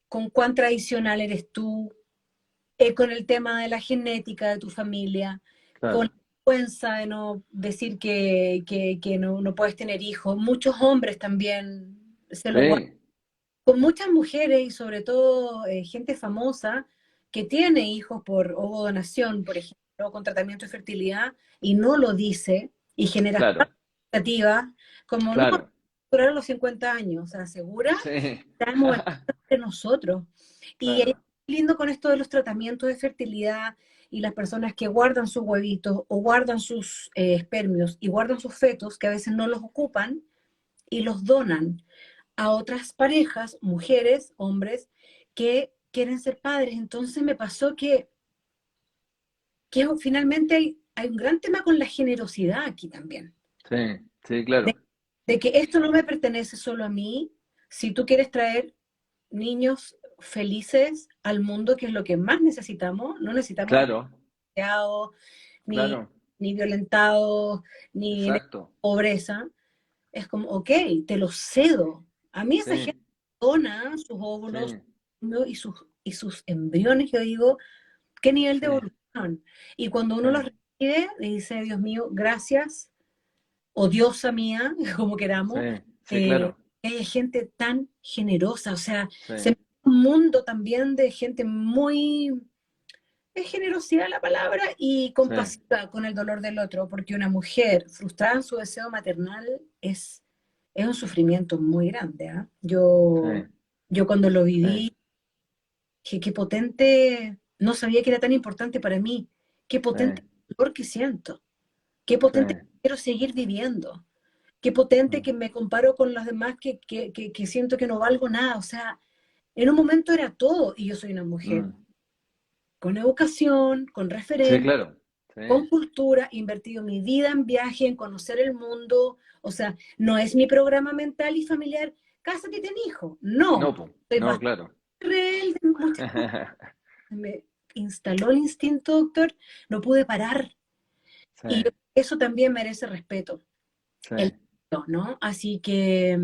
con cuán tradicional eres tú, con el tema de la genética de tu familia, con la Claro. vergüenza de no decir que no puedes tener hijos. Muchos hombres también se lo guardan. Sí, Con muchas mujeres y sobre todo gente famosa que tiene hijos por ovodonación, por ejemplo, o con tratamiento de fertilidad, y no lo dice, y genera claro, expectativas, como no, claro. curar a los 50 años, o sea, segura, Sí. estamos entre nosotros. Y es Claro, lindo con esto de los tratamientos de fertilidad y las personas que guardan sus huevitos o guardan sus espermios y guardan sus fetos, que a veces no los ocupan, y los donan a otras parejas, mujeres, hombres, que quieren ser padres. Entonces me pasó que finalmente hay un gran tema con la generosidad aquí también. sí, sí, De, claro, de que esto no me pertenece solo a mí. Si tú quieres traer niños felices al mundo, que es lo que más necesitamos, no necesitamos claro, deseados, ni, claro, ni violentados, ni en exacto, pobreza. Es como, ok, te lo cedo. A mí esa gente sí, dona sus óvulos sí, ¿no? y sus embriones, yo digo, ¿qué nivel de sí, evolución? Y cuando sí, uno los recibe, le dice, Dios mío, gracias, o diosa mía, como sí, queramos, sí, claro, que haya gente tan generosa, o sea, sí, se me un mundo también de gente muy, es generosidad la palabra, y sí, compasiva con el dolor del otro, porque una mujer frustrada en su deseo maternal es un sufrimiento muy grande, ¿ah? sí, Yo cuando lo sí, viví, qué potente, no sabía que era tan importante para mí, qué sí, potente el dolor que siento, qué sí, potente que quiero seguir viviendo, qué potente mm, que me comparo con los demás que siento que no valgo nada, o sea, en un momento era todo, y yo soy una mujer mm, con educación, con sí, referencia, claro, sí, con cultura, he invertido mi vida en viaje, en conocer el mundo, o sea, no es mi programa mental y familiar, cásate y ten hijo, no, no, po, soy no, bastante claro, rebelde en muchas cosas, me instaló el instinto, doctor, no pude parar, sí, y eso también merece respeto, sí, el ¿no? Así que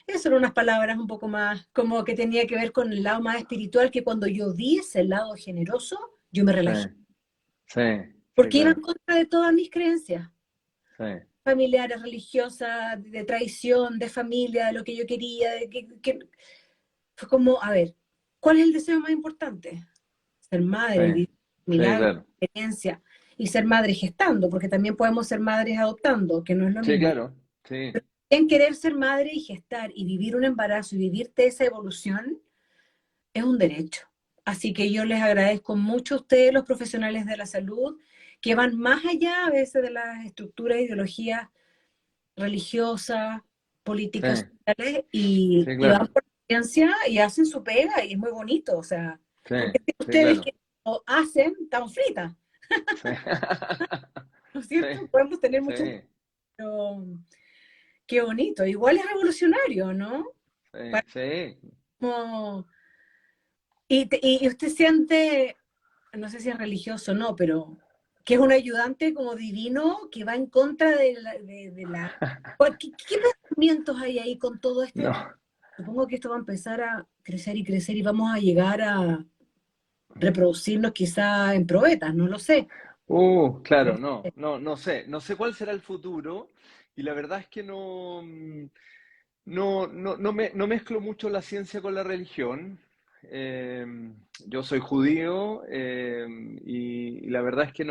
eso eran unas palabras un poco más, como que tenía que ver con el lado más espiritual, que cuando yo vi ese lado generoso, yo me sí, relajé, sí, sí, porque iba claro, en contra de todas mis creencias sí, familiares, religiosas, de traición, de familia, de lo que yo quería, fue como, a ver, ¿cuál es el deseo más importante? Ser sí, madre, vivir sí, milagros, claro, experiencia, y ser madre gestando, porque también podemos ser madres adoptando, que no es lo sí, mismo. claro, sí, en querer ser madre y gestar y vivir un embarazo y vivirte esa evolución es un derecho. Así que yo les agradezco mucho a ustedes, los profesionales de la salud, que van más allá a veces de las estructuras e ideologías religiosas, Sí, políticas, sociales, sí, y van claro. por la ciencia y hacen su pega y es muy bonito, o sea, Sí, porque si sí, ustedes claro. que lo hacen, están fritas, Sí. ¿no es Sí, cierto? Podemos tener sí, mucho, pero qué bonito, igual es revolucionario, ¿no? sí, Para sí. como- y usted siente, no sé si es religioso o no, pero que es un ayudante como divino que va en contra de la. ¿Qué pensamientos hay ahí con todo este? No. Supongo que esto va a empezar a crecer y crecer y vamos a llegar a reproducirnos quizá en probetas, no lo sé. Claro, no sé. No sé cuál será el futuro y la verdad es que no, no mezclo mucho la ciencia con la religión. Eh, yo soy judío y la verdad es que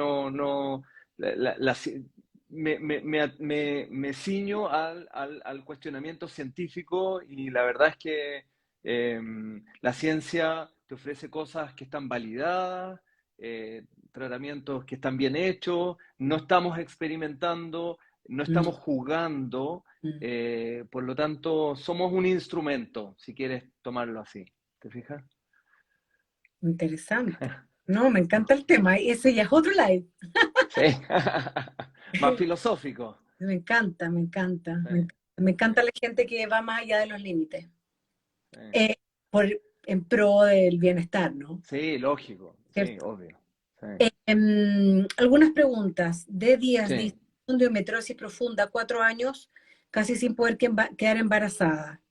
me ciño al cuestionamiento científico y la verdad es que eh, la ciencia te ofrece cosas que están validadas, tratamientos que están bien hechos, no estamos experimentando, no Mm, estamos jugando. mm, Por lo tanto, somos un instrumento, si quieres tomarlo así. ¿Te fijas? interesante. No, me encanta el tema. Ese ya es otro live. Sí. Más filosófico. Me encanta, me encanta, Sí, me sí, encanta la gente que va más allá de los límites, sí. eh, en pro del bienestar, ¿no? Sí, lógico. Sí, ¿Cierto? obvio. Sí, Algunas preguntas. De días sí. de endometriosis profunda, 4 años, casi sin poder quedar embarazada.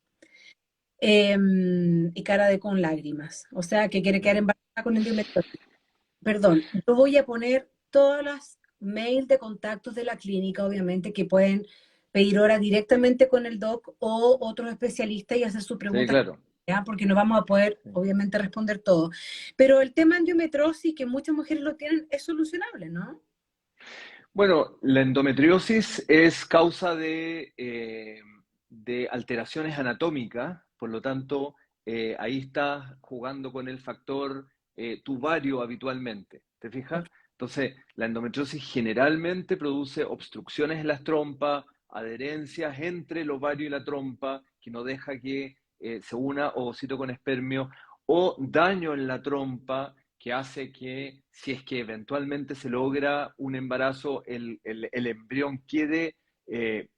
Y cara de con lágrimas. O sea, que quiere quedar Mm. embarazada con endometriosis. Perdón, yo voy a poner todas las mails de contactos de la clínica, obviamente, que pueden pedir hora directamente con el doc o otros especialistas y hacer sus Sí, preguntas, claro. ¿ya? Porque no vamos a poder, Sí. obviamente, responder todo. Pero el tema endometriosis, que muchas mujeres lo tienen, es solucionable, ¿no? Bueno, la endometriosis es causa de alteraciones anatómicas, por lo tanto, ahí estás jugando con el factor tubario habitualmente, ¿te fijas? Ok. Entonces, la endometriosis generalmente produce obstrucciones en las trompas, adherencias entre el ovario y la trompa, que no deja que se una ovocito con espermio, o daño en la trompa que hace que si es que eventualmente se logra un embarazo, el embrión quede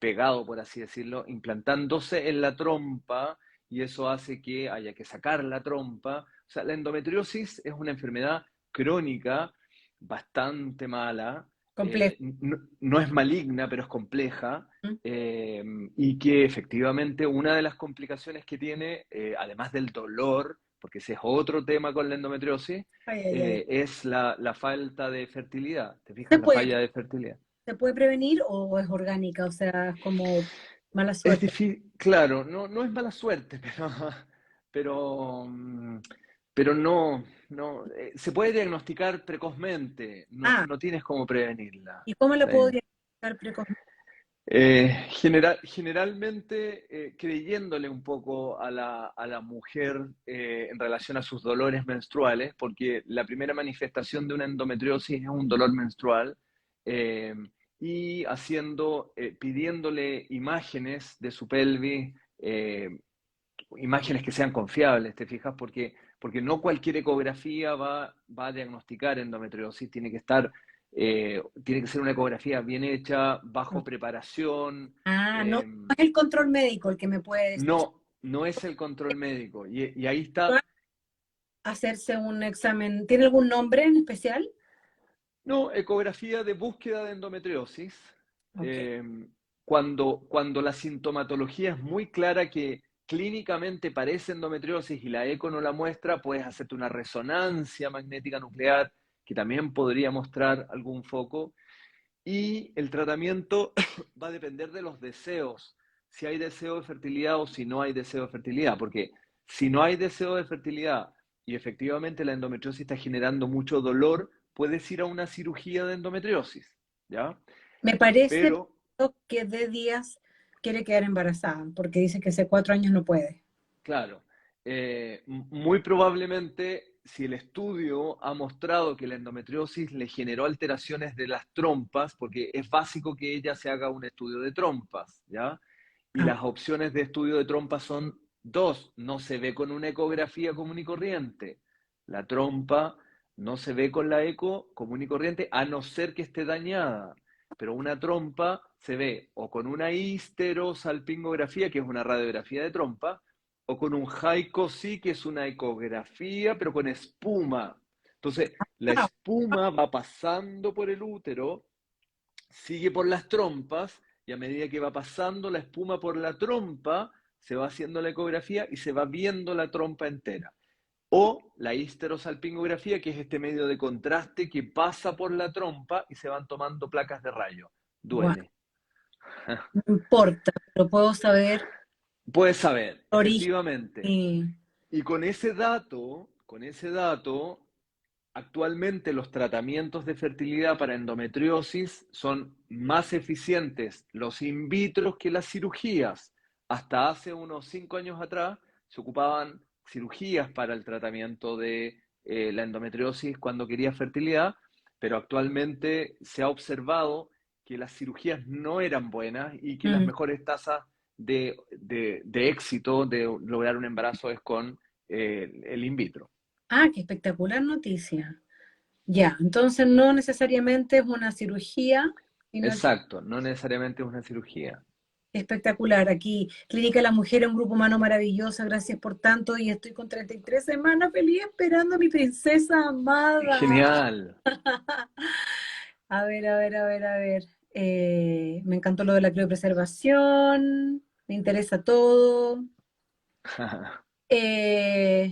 pegado, por así decirlo, implantándose en la trompa y eso hace que haya que sacar la trompa. O sea, la endometriosis es una enfermedad crónica bastante mala, Complejo. no es maligna, pero es compleja. eh, y que efectivamente una de las complicaciones que tiene, además del dolor, porque ese es otro tema con la endometriosis, Ay, ay, ay. es la falta de fertilidad. ¿Te ¿Se fijas? La puede, falla de fertilidad. se puede prevenir o es orgánica? O sea, es como mala Es suerte. difícil, claro, no es mala suerte, pero, pero se puede diagnosticar precozmente, Ah, no tienes cómo prevenirla. ¿y cómo la Sí. puedo diagnosticar precozmente? Generalmente creyéndole un poco a la mujer en relación a sus dolores menstruales, porque la primera manifestación de una endometriosis es un dolor menstrual, eh, y pidiéndole imágenes de su pelvis, imágenes que sean confiables, ¿te fijas? Porque no cualquier ecografía va a diagnosticar endometriosis, tiene que ser una ecografía bien hecha, bajo preparación. Ah, no, eh, no es el control médico el que me puede decir. no es el control médico. Y ahí está. Hacerse un examen. ¿Tiene algún nombre en especial? No, ecografía de búsqueda de endometriosis. Ok. eh, cuando la sintomatología es muy clara que clínicamente parece endometriosis y la eco no la muestra, puedes hacerte una resonancia magnética nuclear que también podría mostrar algún foco. Y el tratamiento va a depender de los deseos, si hay deseo de fertilidad o si no hay deseo de fertilidad, porque si no hay deseo de fertilidad y efectivamente la endometriosis está generando mucho dolor, puedes ir a una cirugía de endometriosis, ¿ya? Me parece Pero que de días. quiere quedar embarazada, porque dice que hace 4 años no puede. Claro, muy probablemente si el estudio ha mostrado que la endometriosis le generó alteraciones de las trompas, porque es básico que ella se haga un estudio de trompas, ¿ya? Y Ah, las opciones de estudio de trompas son dos, no se ve con una ecografía común y corriente. La trompa no se ve con la eco común y corriente, a no ser que esté dañada. Pero una trompa se ve o con una histerosalpingografía, que es una radiografía de trompa, o con un HICO-C, que es una ecografía, pero con espuma. Entonces, la ah, espuma va pasando por el útero, sigue por las trompas, y a medida que va pasando la espuma por la trompa, se va haciendo la ecografía y se va viendo la trompa entera. O la histerosalpingografía, que es este medio de contraste que pasa por la trompa y se van tomando placas de rayo. bueno, Duele. no importa, pero puedo saber Puedes saber, el origen. efectivamente. Y con ese dato, actualmente los tratamientos de fertilidad para endometriosis son más eficientes los in vitro que las cirugías. Hasta hace unos 5 años atrás se ocupaban cirugías para el tratamiento de la endometriosis cuando quería fertilidad, pero actualmente se ha observado que las cirugías no eran buenas y que las Mm. mejores tasas de éxito de lograr un embarazo es con el in vitro. Ah, qué espectacular noticia. Ya, entonces no necesariamente es una cirugía, sino que Exacto, no necesariamente es una cirugía. espectacular. Aquí, Clínica de la Mujer, un grupo humano maravilloso, gracias por tanto. Y estoy con 33 semanas feliz esperando a mi princesa amada. Genial. A ver, a ver, a ver, a ver. Me encantó lo de la criopreservación, me interesa todo. Eh,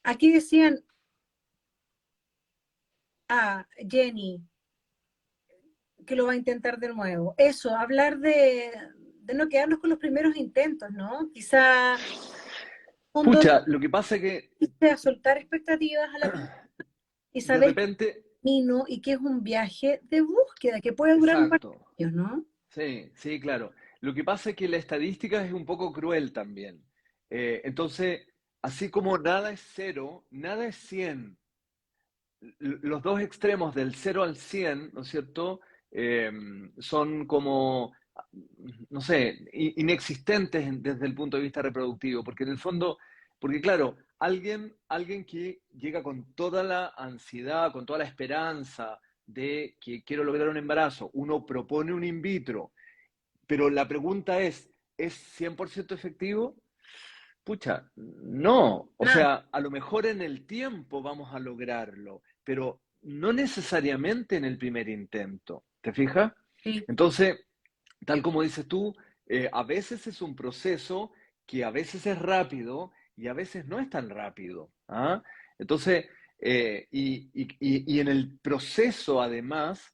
aquí decían, Jenny, que lo va a intentar de nuevo. Eso, hablar de no quedarnos con los primeros intentos, ¿no? Quizá un mundo Pucha, lo que pasa es que de soltar expectativas a la y de saber que repente, es un camino y que es un viaje de búsqueda que puede durar un par exacto, de años, ¿no? sí, sí, claro. Lo que pasa es que la estadística es un poco cruel también. Entonces, así como nada es cero, nada es 100. Los dos extremos del 0 al 100, ¿no es cierto? Eh, Son como, no sé, inexistentes desde el punto de vista reproductivo, porque en el fondo, porque claro, alguien que llega con toda la ansiedad, con toda la esperanza de que quiero lograr un embarazo, uno propone un in vitro, pero la pregunta ¿es 100% efectivo? Pucha, no. O Nada, sea, a lo mejor en el tiempo vamos a lograrlo, pero no necesariamente en el primer intento. ¿Te fijas? sí. Entonces, tal como dices tú, a veces es un proceso que a veces es rápido y a veces no es tan rápido. ¿Ah? Entonces, y en el proceso, además,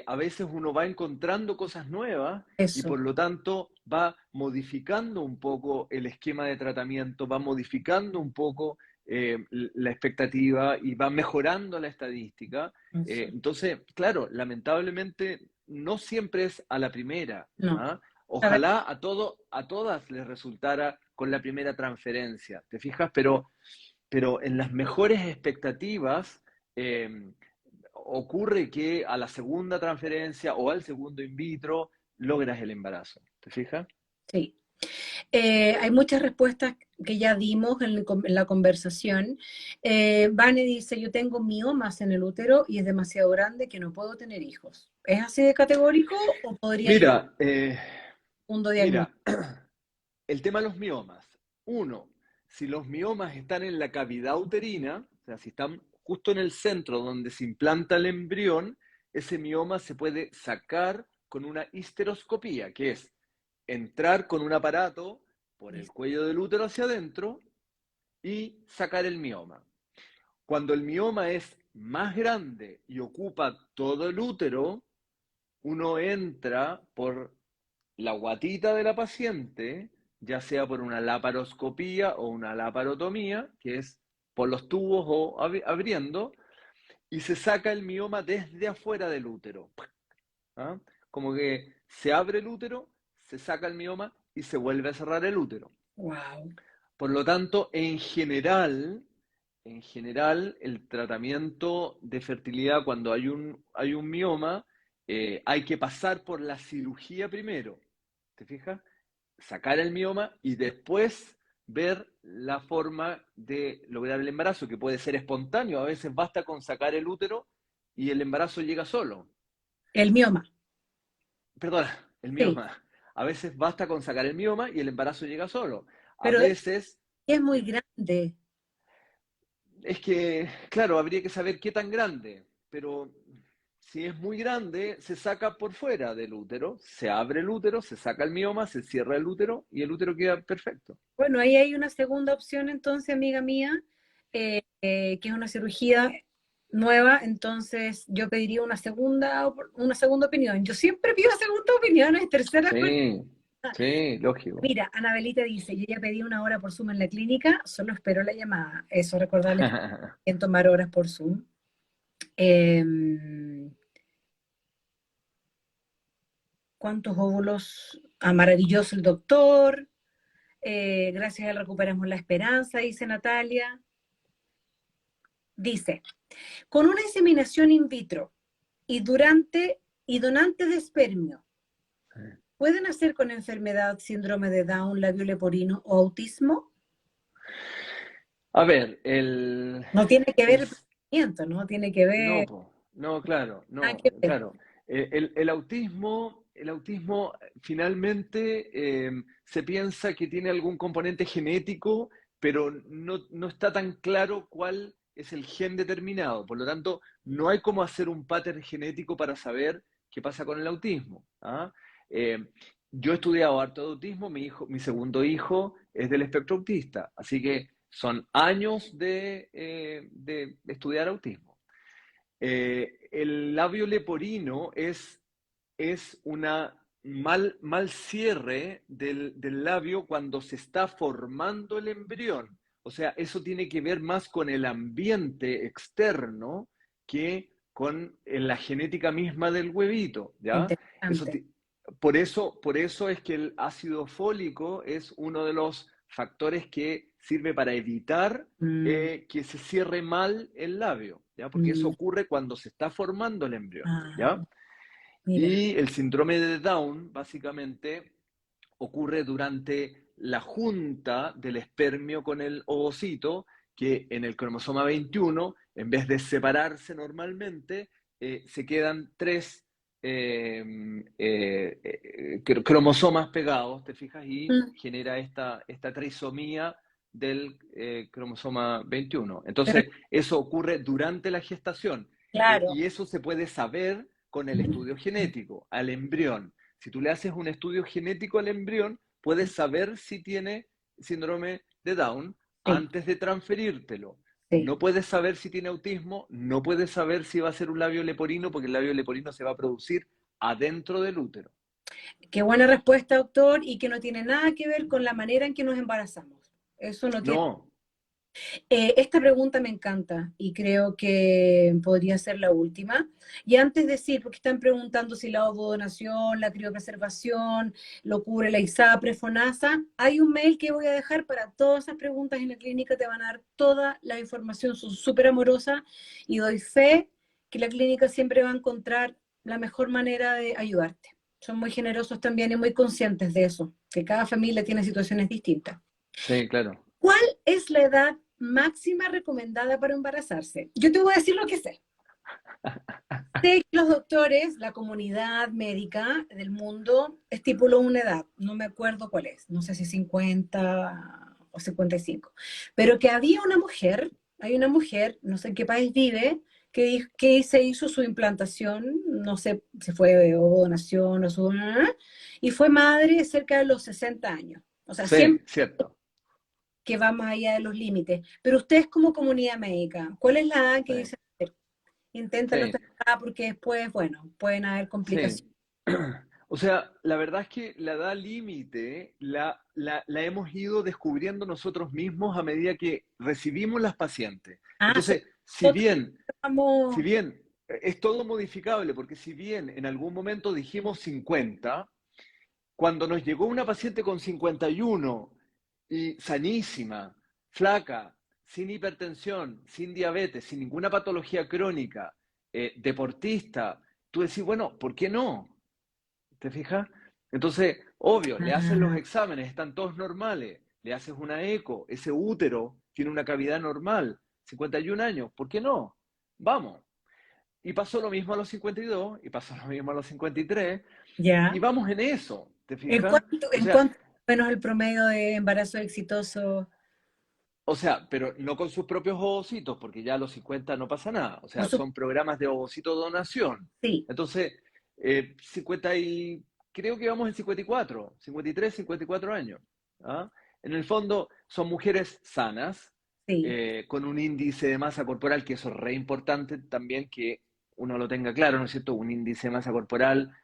a veces uno va encontrando cosas nuevas y Eso. por lo tanto va modificando un poco el esquema de tratamiento, va modificando un poco la expectativa y va mejorando la estadística. Eso. Entonces, claro, lamentablemente no siempre es a la primera. No. ¿Ah? A ver, Ojalá a todas les resultara con la primera transferencia, ¿te fijas? Pero en las mejores expectativas eh, ocurre que a la segunda transferencia o al segundo in vitro logras el embarazo, ¿te fijas? sí. Hay muchas respuestas que ya dimos en la conversación. Vane dice, yo tengo miomas en el útero y es demasiado grande que no puedo tener hijos. ¿Es así de categórico o podría llegar Mira, a un segundo mira, diagnóstico? el tema de los miomas. Uno, si los miomas están en la cavidad uterina, o sea, si están justo en el centro donde se implanta el embrión, ese mioma se puede sacar con una histeroscopía, que es entrar con un aparato por el cuello del útero hacia adentro y sacar el mioma. Cuando el mioma es más grande y ocupa todo el útero, uno entra por la guatita de la paciente, ya sea por una laparoscopía o una laparotomía, que es por los tubos o abriendo, y se saca el mioma desde afuera del útero. ¿Ah? Como que se abre el útero, se saca el mioma y se vuelve a cerrar el útero. Wow. Por lo tanto, en general, el tratamiento de fertilidad cuando hay un mioma, hay que pasar por la cirugía primero. ¿Te fijas? Sacar el mioma y después ver la forma de lograr el embarazo, que puede ser espontáneo. A veces basta con sacar el útero y el embarazo llega solo. El mioma. Perdona, el Sí, mioma. A veces basta con sacar el mioma y el embarazo llega solo. A pero veces es muy grande. es que, claro, habría que saber qué tan grande, pero si es muy grande, se saca por fuera del útero, se abre el útero, se saca el mioma, se cierra el útero y el útero queda perfecto. Bueno, ahí hay una segunda opción entonces, amiga mía, que es una cirugía nueva, entonces yo pediría una segunda opinión. Yo siempre pido segunda opiniones, tercera. Sí, sí, lógico. Mira, Anabelita dice, yo ya pedí una hora por Zoom en la clínica, solo espero la llamada. Eso, recordarles que pueden tomar horas por Zoom. Eh, ¿Cuántos óvulos? Ah, maravilloso el doctor. Gracias a él recuperamos la esperanza, dice Natalia. Dice, con una inseminación in vitro y donante de espermio, ¿pueden hacer con enfermedad, síndrome de Down, labio leporino o autismo? A ver, No tiene que ver el, el procedimiento, no tiene que no, ver, po, no, claro, nada no, que ver. claro. El autismo finalmente se piensa que tiene algún componente genético, pero no está tan claro cuál es el gen determinado. Por lo tanto, no hay cómo hacer un pattern genético para saber qué pasa con el autismo. ¿Ah? Eh, yo he estudiado harto de autismo, mi segundo hijo es del espectro autista, así que son años de estudiar autismo. El labio leporino es una mal cierre del labio cuando se está formando el embrión. O sea, eso tiene que ver más con el ambiente externo que con la genética misma del huevito, ¿ya? Eso Interesante. por eso es que el ácido fólico es uno de los factores que sirve para evitar Mm, que se cierre mal el labio, ¿ya? Porque eso mm, ocurre cuando se está formando el embrión, ah, ¿ya? mira, Y el síndrome de Down, básicamente, ocurre durante la junta del espermio con el ovocito, que en el cromosoma 21, en vez de separarse normalmente, se quedan tres cromosomas pegados, ¿te fijas? Y mm, genera esta trisomía del cromosoma 21. pero Entonces, eso ocurre durante la gestación claro, y eso se puede saber con el estudio genético al embrión. Si tú le haces un estudio genético al embrión, puedes saber si tiene síndrome de Down sí, antes de transferírtelo. sí. No puedes saber si tiene autismo, no puedes saber si va a ser un labio leporino, porque el labio leporino se va a producir adentro del útero. Qué buena respuesta, doctor, y que no tiene nada que ver con la manera en que nos embarazamos. Eso no tiene. No, Esta pregunta me encanta y creo que podría ser la última. Y antes de decir, porque están preguntando si la ovodonación, la criopreservación, lo cubre la ISAPRE, FONASA, hay un mail que voy a dejar para todas esas preguntas en la clínica, te van a dar toda la información, son súper amorosas y doy fe que la clínica siempre va a encontrar la mejor manera de ayudarte. Son muy generosos también y muy conscientes de eso, que cada familia tiene situaciones distintas. sí, claro. ¿Cuál es la edad máxima recomendada para embarazarse? Yo te voy a decir lo que sé. Sé que los doctores, la comunidad médica del mundo, estipuló una edad, no me acuerdo cuál es, no sé si 50 o 55, pero que había una mujer, hay una mujer, no sé en qué país vive, que se hizo su implantación, no sé si fue o donación o su... y fue madre cerca de los 60 años. O sea, Sí, siempre cierto. que va más allá de los límites. Pero ustedes como comunidad médica, ¿cuál es la edad que Sí, dicen? Inténtalo sí. esta edad porque después, bueno, pueden haber Sí. complicaciones. O sea, la verdad es que la edad límite la hemos ido descubriendo nosotros mismos a medida que recibimos las pacientes. Ah, Entonces, nosotros vamos, si bien es todo modificable, porque si bien en algún momento dijimos 50, cuando nos llegó una paciente con 51 y sanísima, flaca, sin hipertensión, sin diabetes, sin ninguna patología crónica, deportista, tú decís, bueno, ¿por qué no? ¿Te fijas? Entonces, obvio, le haces los Ah, exámenes, están todos normales, le haces una eco, ese útero tiene una cavidad normal, 51 años, ¿por qué no? Vamos. Y pasó lo mismo a los 52, y pasó lo mismo a los 53, y ya. vamos en eso, ¿te fijas? O En sea, cuánto menos el promedio de embarazo exitoso? pero no con sus propios ovocitos, porque ya a los 50 no pasa nada. O Por sea, supuesto, son programas de ovocito donación. sí. Entonces, 50 y, creo que vamos en 54, 53, 54 años. ¿Ah? En el fondo, son mujeres sanas, Sí. con un índice de masa corporal, que eso es re importante también que uno lo tenga claro, ¿no es cierto? Un índice de masa corporal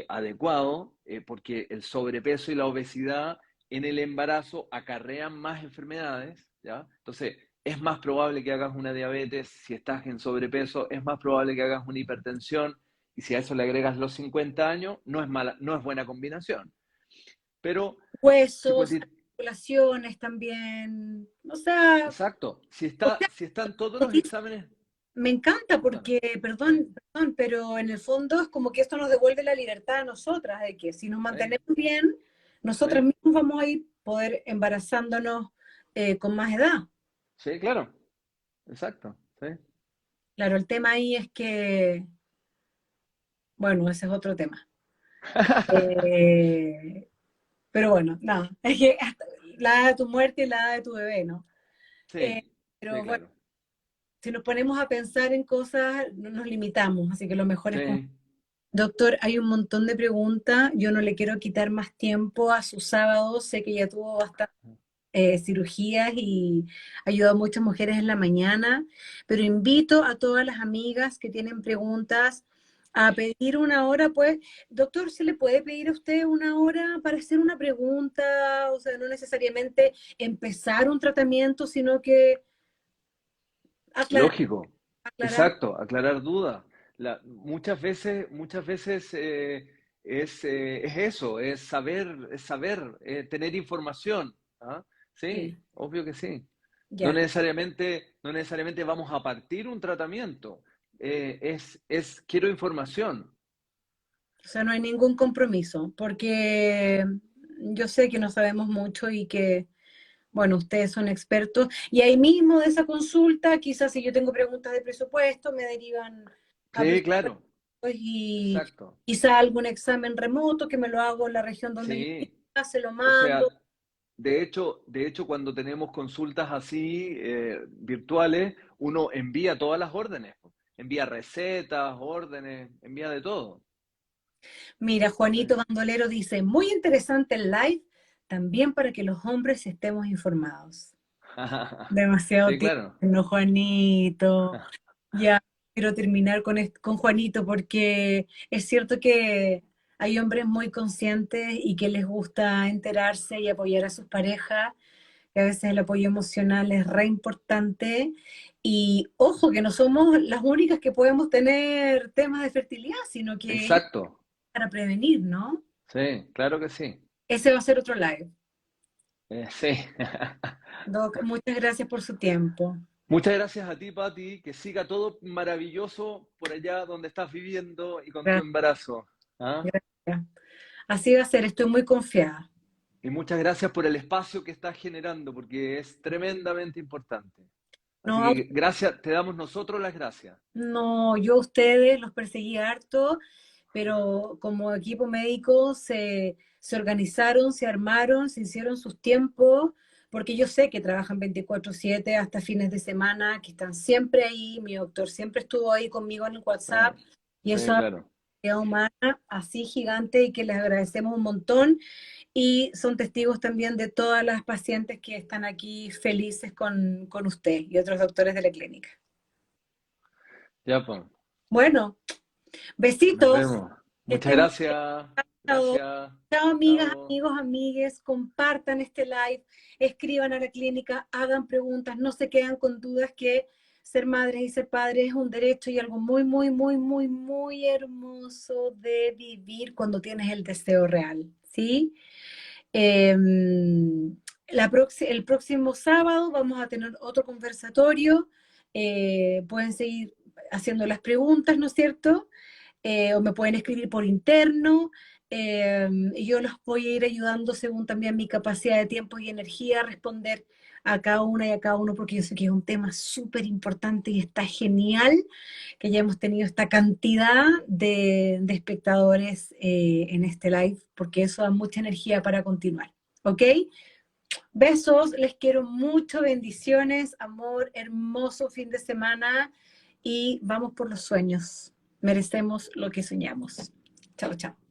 adecuado, porque el sobrepeso y la obesidad en el embarazo acarrean más enfermedades, ¿ya? Entonces, es más probable que hagas una diabetes si estás en sobrepeso, es más probable que hagas una hipertensión, y si a eso le agregas los 50 años, no es mala, no es buena combinación. Pero, Huesos, 50, articulaciones también. O sea, exacto, o sea, si están todos los exámenes, me encanta bueno, porque, sí, perdón, pero en el fondo es como que esto nos devuelve la libertad a nosotras, de que si nos sí, mantenemos bien, nosotras sí, mismas vamos a ir poder embarazándonos con más edad. sí, claro, exacto, sí. Claro, el tema ahí es que, bueno, ese es otro tema. Eh, pero bueno, nada, es que hasta la edad de tu muerte y la edad de tu bebé, ¿no? Eh, Sí, sí, pero bueno, claro. si nos ponemos a pensar en cosas, no nos limitamos, así que lo mejor es... Sí, Doctor, hay un montón de preguntas. Yo no le quiero quitar más tiempo a su sábado. Sé que ya tuvo bastantes cirugías y ayudó a muchas mujeres en la mañana, pero invito a todas las amigas que tienen preguntas a pedir una hora, pues, doctor, ¿se le puede pedir a usted una hora para hacer una pregunta? O sea, no necesariamente empezar un tratamiento, sino que aclarar, lógico, aclarar. exacto, aclarar dudas. Muchas veces es eso, es saber, tener información. ¿Ah? Sí, Sí, obvio que sí. ya. No necesariamente vamos a partir un tratamiento. Quiero información. O sea, no hay ningún compromiso, porque yo sé que no sabemos mucho y que, bueno, ustedes son expertos. Y ahí mismo de esa consulta, quizás si yo tengo preguntas de presupuesto, me derivan a Sí, presupuestos claro, y exacto. quizá algún examen remoto que me lo hago en la región donde yo Sí, vivo, se lo o sea, mando. de hecho, cuando tenemos consultas así virtuales, uno envía todas las órdenes, po. Envía recetas, órdenes, envía de todo. Mira, Sí, Juanito Bandolero dice, muy interesante el live, también para que los hombres estemos informados. Demasiado sí, claro. tierno, Juanito. Ya quiero terminar con, con Juanito porque es cierto que hay hombres muy conscientes y que les gusta enterarse y apoyar a sus parejas, que a veces el apoyo emocional es re importante. Y ojo, que no somos las únicas que podemos tener temas de fertilidad, sino que es Exacto. para prevenir, ¿no? Sí, claro que sí. Ese va a ser otro live. Sí. Doc, muchas gracias por su tiempo. Muchas gracias a ti, Patti. Que siga todo maravilloso por allá donde estás viviendo y con tu Gracias, embarazo. ¿Ah? gracias. Así va a ser, estoy muy confiada. Y muchas gracias por el espacio que estás generando, porque es tremendamente importante. Así No, que gracias, te damos nosotros las gracias. no, yo a ustedes los perseguí harto, pero como equipo médico se organizaron, se armaron, se hicieron sus tiempos, porque yo sé que trabajan 24/7 hasta fines de semana, que están siempre ahí, mi doctor siempre estuvo ahí conmigo en el Sí, WhatsApp, y sí, eso es claro. una humana así gigante y que les agradecemos un montón, y son testigos también de todas las pacientes que están aquí felices con usted y otros doctores de la clínica. Ya, pues, Bueno. nos Besitos, vemos. que Muchas estén muy gracias. bien. Gracias. Chao, amigas, Chao. amigos, amigues, compartan este live, escriban a la clínica, hagan preguntas, no se quedan con dudas que ser madres y ser padres es un derecho y algo muy, muy, muy, muy, muy hermoso de vivir cuando tienes el deseo real, ¿sí? Eh, el próximo sábado vamos a tener otro conversatorio. Pueden seguir haciendo las preguntas, ¿no es cierto? O me pueden escribir por interno. Y yo los voy a ir ayudando según también mi capacidad de tiempo y energía a responder a cada una y a cada uno, porque yo sé que es un tema súper importante y está genial que ya hemos tenido esta cantidad de espectadores en este live, porque eso da mucha energía para continuar. ¿Ok? Besos, les quiero mucho, bendiciones, amor, hermoso fin de semana y vamos por los sueños. Merecemos lo que soñamos. Chao, chao.